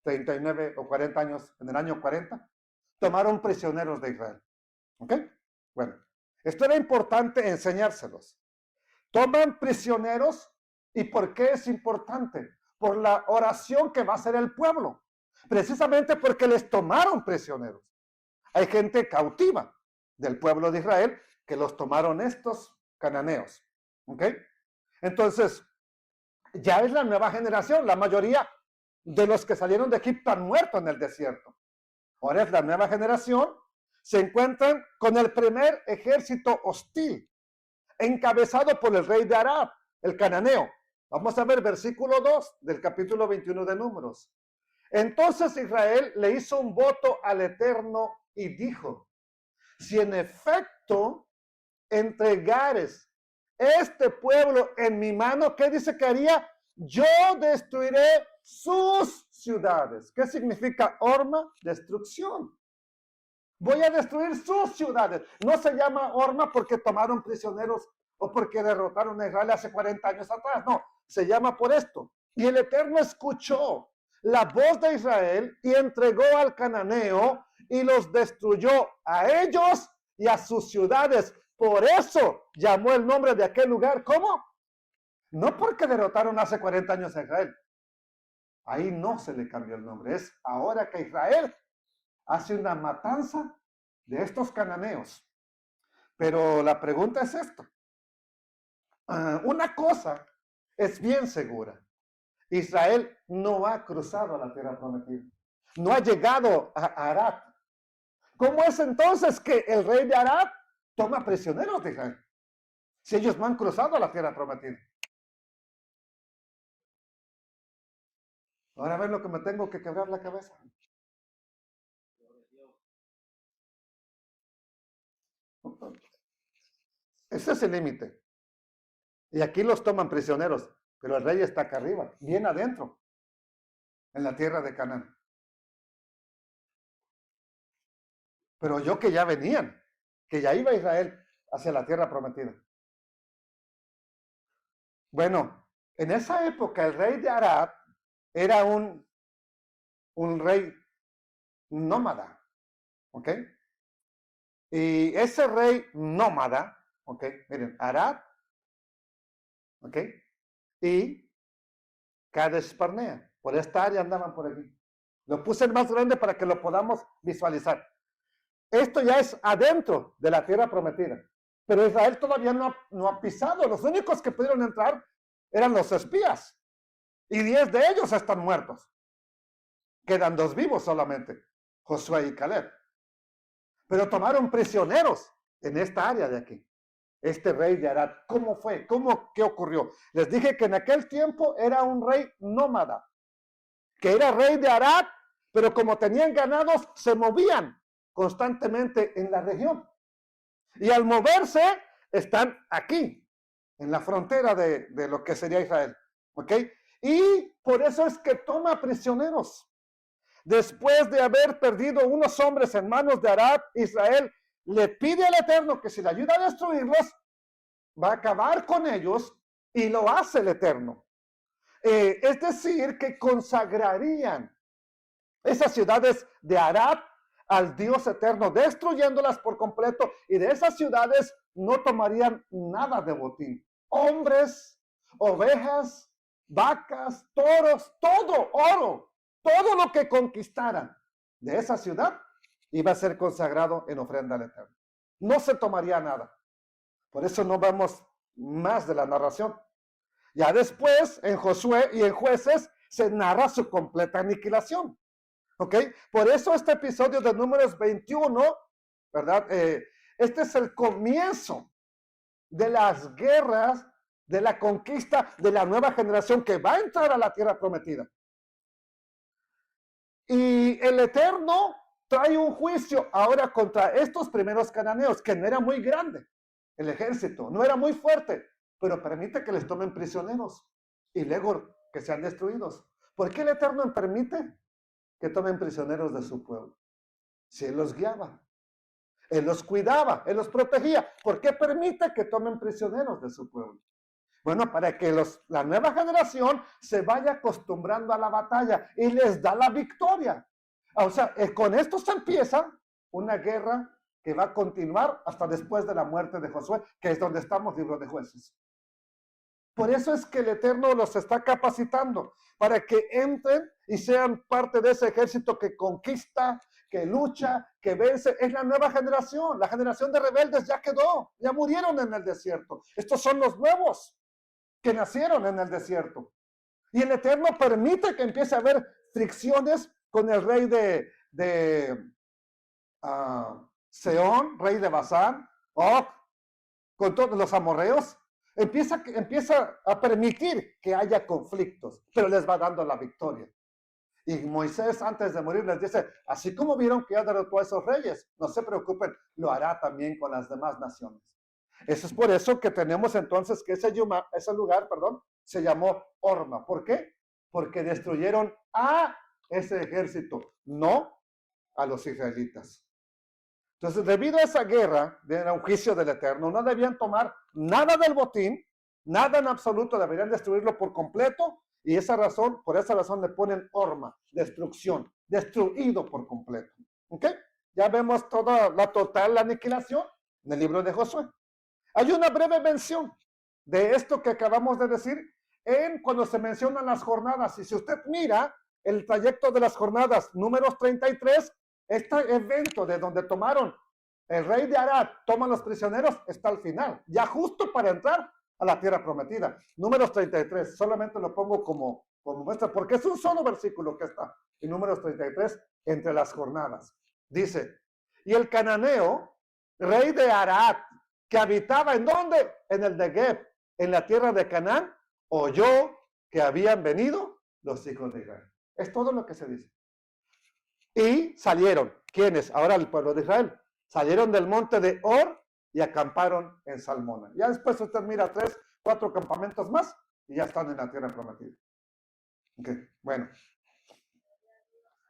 39 o 40 años, en el año 40. Tomaron prisioneros de Israel. ¿Ok? Bueno. Esto era importante enseñárselos. Toman prisioneros. ¿Y por qué es importante? Por la oración que va a hacer el pueblo. Precisamente porque les tomaron prisioneros. Hay gente cautiva del pueblo de Israel que los tomaron estos cananeos. ¿Ok? Entonces, ya es la nueva generación. La mayoría de los que salieron de Egipto han muerto en el desierto. Ahora es la nueva generación. Se encuentran con el primer ejército hostil, encabezado por el rey de Arad, el cananeo. Vamos a ver versículo 2 del capítulo 21 de Números. Entonces Israel le hizo un voto al Eterno y dijo, si en efecto entregares este pueblo en mi mano, ¿qué dice que haría? Yo destruiré sus ciudades. ¿Qué significa Orma? Destrucción. Voy a destruir sus ciudades. No se llama Orma porque tomaron prisioneros o porque derrotaron a Israel hace 40 años atrás. No, se llama por esto. Y el Eterno escuchó la voz de Israel y entregó al cananeo y los destruyó a ellos y a sus ciudades. Por eso llamó el nombre de aquel lugar. ¿Cómo? No porque derrotaron hace 40 años a Israel. Ahí no se le cambió el nombre. Es ahora que Israel hace una matanza de estos cananeos. Pero la pregunta es esto. Una cosa es bien segura. Israel no ha cruzado la tierra prometida. No ha llegado a Arad. ¿Cómo es entonces que el rey de Arad toma prisioneros de Israel? Si ellos no han cruzado la tierra prometida. Ahora ven lo que me tengo que quebrar la cabeza. Ese es el límite. Y aquí los toman prisioneros, pero el rey está acá arriba, bien adentro, en la tierra de Canaán. Pero yo que ya venían, que ya iba Israel hacia la tierra prometida. Bueno, en esa época el rey de Arad era un rey nómada, ¿ok? Y ese rey nómada, ¿ok? Miren, Arad ¿ok? Y Cades Barnea. Por esta área andaban por aquí. Lo puse en más grande para que lo podamos visualizar. Esto ya es adentro de la tierra prometida. Pero Israel todavía no ha pisado. Los únicos que pudieron entrar eran los espías. Y 10 de ellos están muertos. Quedan 2 vivos solamente, Josué y Caleb. Pero tomaron prisioneros en esta área de aquí. Este rey de Arad, ¿cómo fue? ¿Qué ocurrió? Les dije que en aquel tiempo era un rey nómada, que era rey de Arad, pero como tenían ganados, se movían constantemente en la región. Y al moverse, están aquí, en la frontera de lo que sería Israel. ¿Ok? Y por eso es que toma prisioneros. Después de haber perdido unos hombres en manos de Arad, Israel le pide al Eterno que si le ayuda a destruirlos, va a acabar con ellos, y lo hace el Eterno. Es decir, que consagrarían esas ciudades de Arad al Dios eterno, destruyéndolas por completo, y de esas ciudades no tomarían nada de botín. Hombres, ovejas, vacas, toros, todo, oro, todo lo que conquistaran de esa ciudad iba a ser consagrado en ofrenda al Eterno. No se tomaría nada. Por eso no vemos más de la narración. Ya después, en Josué y en Jueces, se narra su completa aniquilación. ¿Ok? Por eso este episodio de Números 21, ¿verdad? Este es el comienzo de las guerras, de la conquista de la nueva generación que va a entrar a la tierra prometida. Y el Eterno trae un juicio ahora contra estos primeros cananeos, que no era muy grande el ejército, no era muy fuerte, pero permite que les tomen prisioneros y luego que sean destruidos. ¿Por qué el Eterno permite que tomen prisioneros de su pueblo? Si Él los guiaba, Él los cuidaba, Él los protegía. ¿Por qué permite que tomen prisioneros de su pueblo? Bueno, para que la nueva generación se vaya acostumbrando a la batalla y les da la victoria. O sea, con esto se empieza una guerra que va a continuar hasta después de la muerte de Josué, que es donde estamos, libro de Jueces. Por eso es que el Eterno los está capacitando para que entren y sean parte de ese ejército que conquista, que lucha, que vence. Es la nueva generación. La generación de rebeldes ya quedó, ya murieron en el desierto. Estos son los nuevos que nacieron en el desierto. Y el Eterno permite que empiece a haber fricciones con el rey de Seón, rey de Basán, Og, con todos los amorreos. Empieza a permitir que haya conflictos, pero les va dando la victoria. Y Moisés, antes de morir, les dice, así como vieron que ya derrotó a esos reyes, no se preocupen, lo hará también con las demás naciones. Eso es por eso que tenemos entonces que ese lugar, se llamó Horma. ¿Por qué? Porque destruyeron a ese ejército, no a los israelitas. Entonces, debido a esa guerra, era un juicio del Eterno, no debían tomar nada del botín, nada en absoluto, deberían destruirlo por completo, y por esa razón le ponen Horma, destrucción, destruido por completo. ¿Ok? Ya vemos toda la total aniquilación en el libro de Josué. Hay una breve mención de esto que acabamos de decir cuando se mencionan las jornadas. Y si usted mira el trayecto de las jornadas, números 33, este evento de donde tomaron el rey de Arad, toman los prisioneros, está al final, ya justo para entrar a la tierra prometida. Números 33, solamente lo pongo como muestra, porque es un solo versículo que está en números 33, entre las jornadas. Dice, y el cananeo, rey de Arad, que habitaba ¿en dónde? En el Negev, en la tierra de Canaán, oyó que habían venido los hijos de Israel. Es todo lo que se dice. Y salieron, ¿quiénes? Ahora el pueblo de Israel. Salieron del monte de Or y acamparon en Salmona. Ya después usted mira 3, 4 campamentos más y ya están en la tierra prometida. Okay, bueno.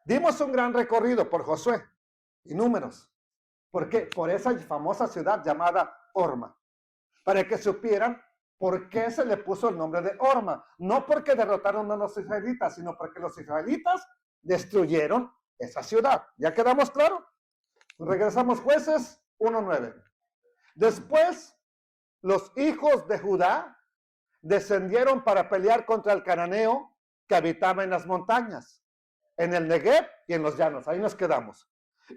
Dimos un gran recorrido por Josué y Números. ¿Por qué? Por esa famosa ciudad llamada Horma. Para que supieran por qué se le puso el nombre de Horma. No porque derrotaron a los israelitas, sino porque los israelitas destruyeron esa ciudad. ¿Ya quedamos claro? Regresamos Jueces 1:9. Después, los hijos de Judá descendieron para pelear contra el cananeo que habitaba en las montañas, en el Negev y en los llanos. Ahí nos quedamos.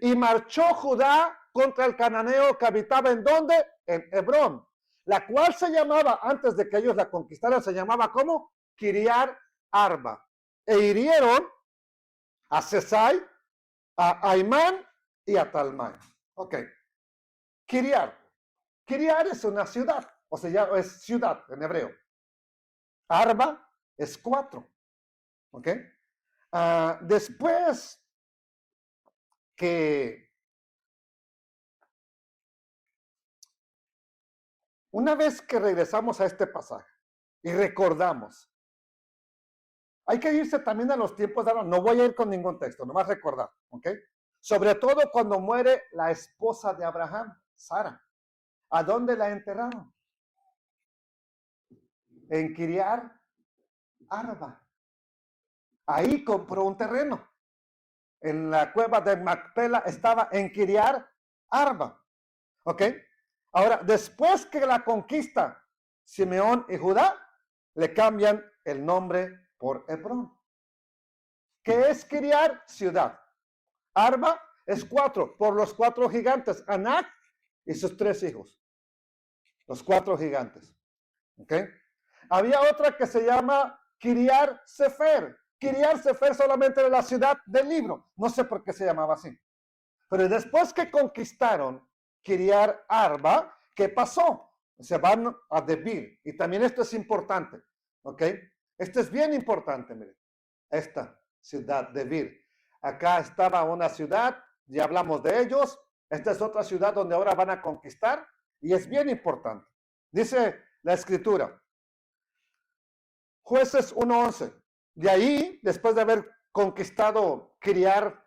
Y marchó Judá contra el cananeo que habitaba ¿en dónde? En Hebrón, la cual se llamaba, antes de que ellos la conquistaran, se llamaba ¿cómo? Kiriar Arba. E hirieron a Sesai, a Aimán y a Talmai. Ok. Kiriar. Kiriar es una ciudad, o sea, es ciudad en hebreo. Arba es 4. Ok. Después que una vez que regresamos a este pasaje y recordamos, hay que irse también a los tiempos de ahora. No voy a ir con ningún texto, nomás recordar, ¿ok? Sobre todo cuando muere la esposa de Abraham, Sara. ¿A dónde la enterraron? En Kiriar Arba. Ahí compró un terreno. En la cueva de Macpela estaba en Kiriar Arba. ¿Ok? Ahora, después que la conquista Simeón y Judá, le cambian el nombre por Hebrón. ¿Qué es Kiriar? Ciudad. Arba es 4, por los 4 gigantes, Anac y sus 3 hijos. Los 4 gigantes. ¿Ok? Había otra que se llama Kiriar Sefer. Kiriar Sefer solamente era la ciudad del libro. No sé por qué se llamaba así. Pero después que conquistaron Kiriar Arba, ¿qué pasó? Se van a Debir. Y también esto es importante. ¿Ok? Esto es bien importante, miren. Esta ciudad Debir. Acá estaba una ciudad, ya hablamos de ellos. Esta es otra ciudad donde ahora van a conquistar. Y es bien importante. Dice la escritura. Jueces 1:11. De ahí, después de haber conquistado Kiriar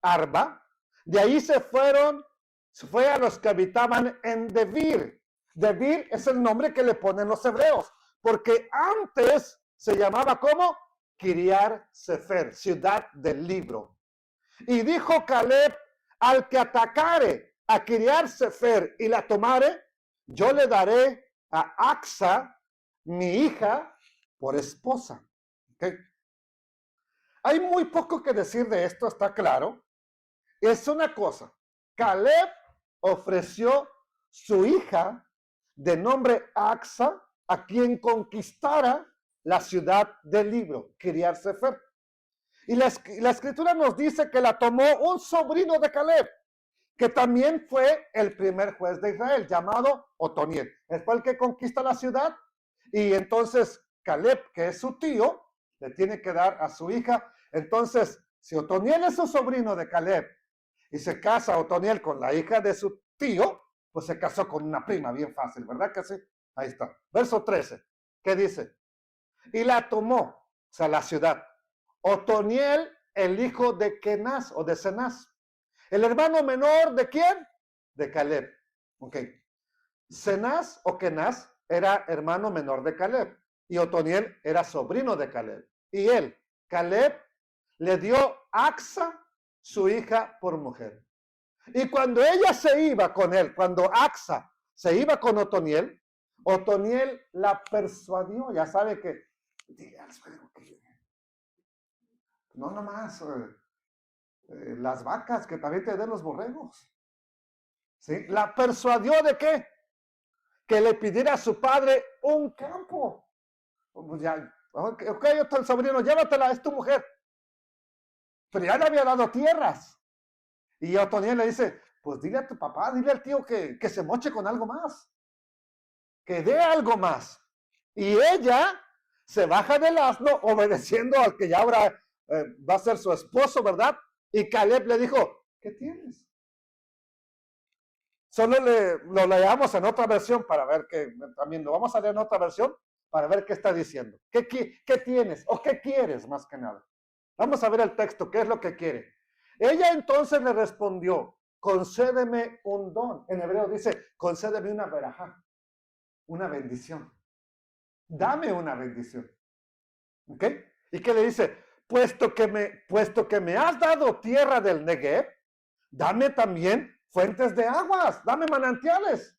Arba, de ahí se fue a los que habitaban en Debir. Debir es el nombre que le ponen los hebreos, porque antes se llamaba como Kiriar Sefer, ciudad del libro. Y dijo Caleb, al que atacare a Kiriar Sefer y la tomare, yo le daré a Axa, mi hija, por esposa. ¿Okay? Hay muy poco que decir de esto, está claro. Es una cosa, Caleb ofreció su hija de nombre Axa a quien conquistara la ciudad del libro, Kiriat Sefer. Y la escritura nos dice que la tomó un sobrino de Caleb, que también fue el primer juez de Israel, llamado Otoniel. Es el que conquista la ciudad y entonces Caleb, que es su tío, le tiene que dar a su hija. Entonces, si Otoniel es su sobrino de Caleb y se casa Otoniel con la hija de su tío, pues se casó con una prima, bien fácil, ¿verdad que sí? Ahí está. Verso 13, ¿qué dice? Y la tomó, o sea, la ciudad, Otoniel, el hijo de Kenaz o de Cenaz. ¿El hermano menor de quién? De Caleb. Ok. Cenaz o Kenaz era hermano menor de Caleb. Y Otoniel era sobrino de Caleb. Y él, Caleb, le dio Axa, su hija, por mujer. Y cuando ella se iba con él, cuando Axa se iba con Otoniel, Otoniel la persuadió. Ya sabe que, no nomás las vacas, que también te den los borregos. ¿Sí? La persuadió de qué? Que le pidiera a su padre un campo. Pues ya, ok, yo el sobrino, llévatela, es tu mujer. Pero ya le había dado tierras. Y Otoniel le dice, pues dile a tu papá, dile al tío que se moche con algo más. Que dé algo más. Y ella se baja del asno obedeciendo al que ya ahora va a ser su esposo, ¿verdad? Y Caleb le dijo, ¿qué tienes? Solo lo leamos en otra versión para ver que, también lo vamos a leer en otra versión para ver qué está diciendo. ¿Qué tienes? ¿O qué quieres más que nada? Vamos a ver el texto, ¿qué es lo que quiere? Ella entonces le respondió, concédeme un don. En hebreo dice, concédeme una verajá, una bendición. Dame una bendición. ¿Ok? ¿Y qué le dice? Puesto que me has dado tierra del Negev, dame también fuentes de aguas, dame manantiales.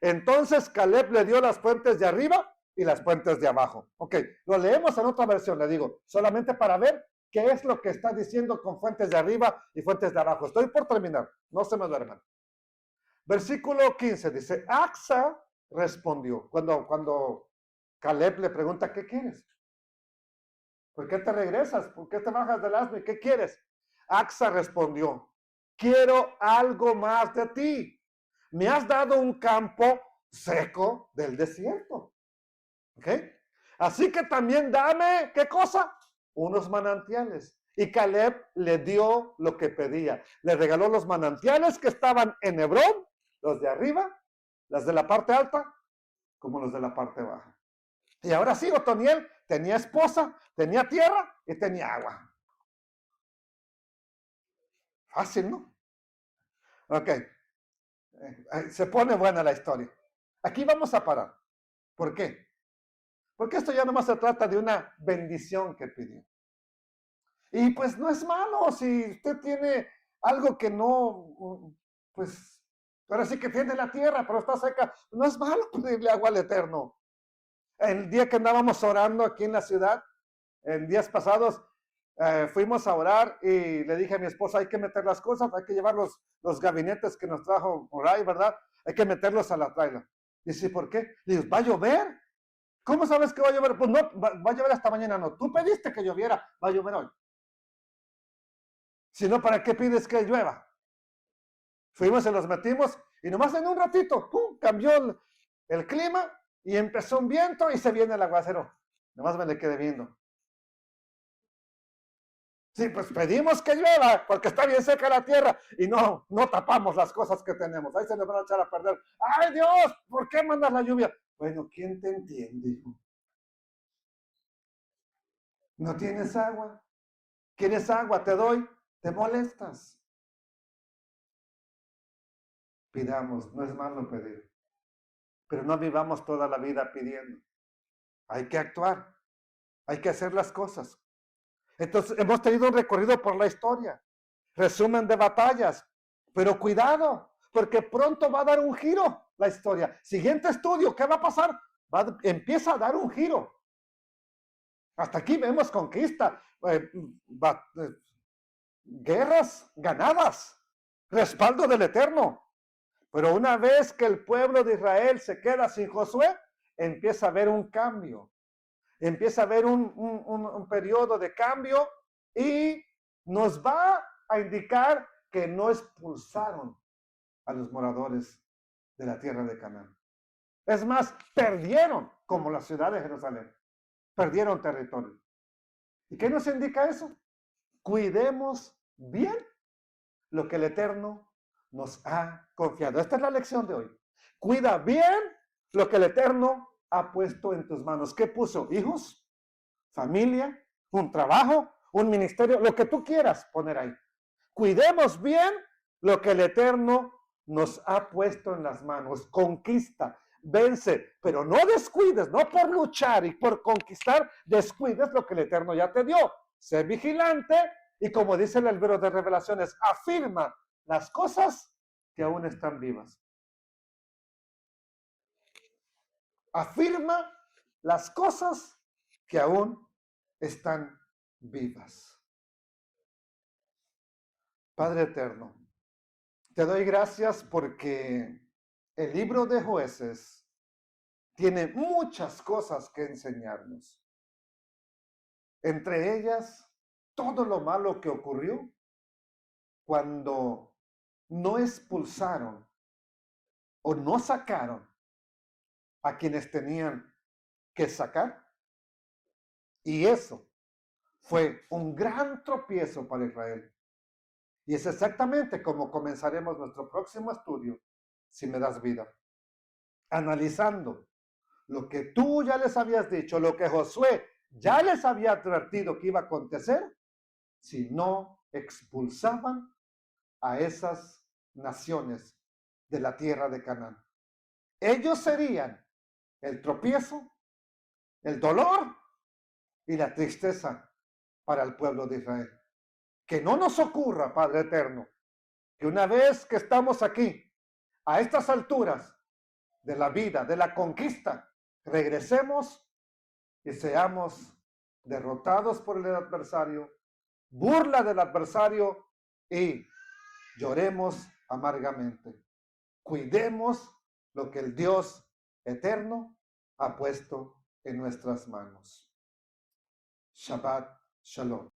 Entonces Caleb le dio las fuentes de arriba y las fuentes de abajo. Ok, lo leemos en otra versión, le digo, solamente para ver qué es lo que está diciendo con fuentes de arriba y fuentes de abajo. Estoy por terminar, no se me duerman. Versículo 15 dice, Axa respondió, cuando Caleb le pregunta, ¿qué quieres? ¿Por qué te regresas? ¿Por qué te bajas del asno? ¿Qué quieres? Axa respondió, quiero algo más de ti. Me has dado un campo seco del desierto. ¿Ok? Así que también dame, ¿qué cosa? Unos manantiales. Y Caleb le dio lo que pedía. Le regaló los manantiales que estaban en Hebrón, los de arriba, las de la parte alta, como los de la parte baja. Y ahora sí, Otoniel tenía esposa, tenía tierra y tenía agua. Fácil, ¿no? Ok. Se pone buena la historia. Aquí vamos a parar. ¿Por qué? Porque esto ya nomás se trata de una bendición que pidió. Y pues no es malo si usted tiene algo que no, pues, ahora sí que tiene la tierra, pero está seca. No es malo pedirle agua al Eterno. El día que andábamos orando aquí en la ciudad, en días pasados, fuimos a orar y le dije a mi esposa, hay que meter las cosas, hay que llevar los gabinetes que nos trajo Moray, ¿verdad? Hay que meterlos a la trailer. Dice, ¿por qué? Le digo, ¿va a llover? ¿Cómo sabes que va a llover? Pues no, va a llover hasta mañana, no. Tú pediste que lloviera, va a llover hoy. Si no, ¿para qué pides que llueva? Fuimos, se los metimos y nomás en un ratito, ¡pum!, cambió el clima y empezó un viento y se viene el aguacero. Nomás me le quedé viendo. Sí, pues pedimos que llueva porque está bien seca la tierra y no tapamos las cosas que tenemos. Ahí se nos van a echar a perder. ¡Ay, Dios! ¿Por qué mandas la lluvia? Bueno, ¿quién te entiende, hijo? ¿No tienes agua? ¿Quieres agua? Te doy. ¿Te molestas? Pidamos, no es malo pedir. Pero no vivamos toda la vida pidiendo. Hay que actuar. Hay que hacer las cosas. Entonces, hemos tenido un recorrido por la historia. Resumen de batallas. Pero cuidado, porque pronto va a dar un giro la historia. Siguiente estudio, ¿qué va a pasar? Empieza a dar un giro. Hasta aquí vemos conquista, guerras ganadas, respaldo del Eterno. Pero una vez que el pueblo de Israel se queda sin Josué, empieza a haber un cambio. Empieza a haber un periodo de cambio y nos va a indicar que no expulsaron a los moradores de la tierra de Canaán. Es más, perdieron, como la ciudad de Jerusalén. Perdieron territorio. ¿Y qué nos indica eso? Cuidemos bien lo que el Eterno nos ha confiado. Esta es la lección de hoy. Cuida bien lo que el Eterno ha puesto en tus manos. ¿Qué puso? Hijos, familia, un trabajo, un ministerio, lo que tú quieras poner ahí. Cuidemos bien lo que el Eterno nos ha puesto en las manos. Conquista, vence, pero no descuides, no por luchar y por conquistar, descuides lo que el Eterno ya te dio. Sé vigilante y, como dice el libro de Revelaciones, afirma las cosas que aún están vivas. Afirma las cosas que aún están vivas. Padre eterno, te doy gracias porque el libro de Jueces tiene muchas cosas que enseñarnos. Entre ellas, todo lo malo que ocurrió cuando no expulsaron o no sacaron a quienes tenían que sacar. Y eso fue un gran tropiezo para Israel. Y es exactamente como comenzaremos nuestro próximo estudio, si me das vida. Analizando lo que tú ya les habías dicho, lo que Josué ya les había advertido que iba a acontecer si no expulsaban a esas naciones de la tierra de Canaán. Ellos serían el tropiezo, el dolor y la tristeza para el pueblo de Israel. Que no nos ocurra, Padre eterno, que una vez que estamos aquí, a estas alturas de la vida, de la conquista, regresemos y seamos derrotados por el adversario, burla del adversario y lloremos amargamente. Cuidemos lo que el Dios eterno ha puesto en nuestras manos. Shabbat Shalom.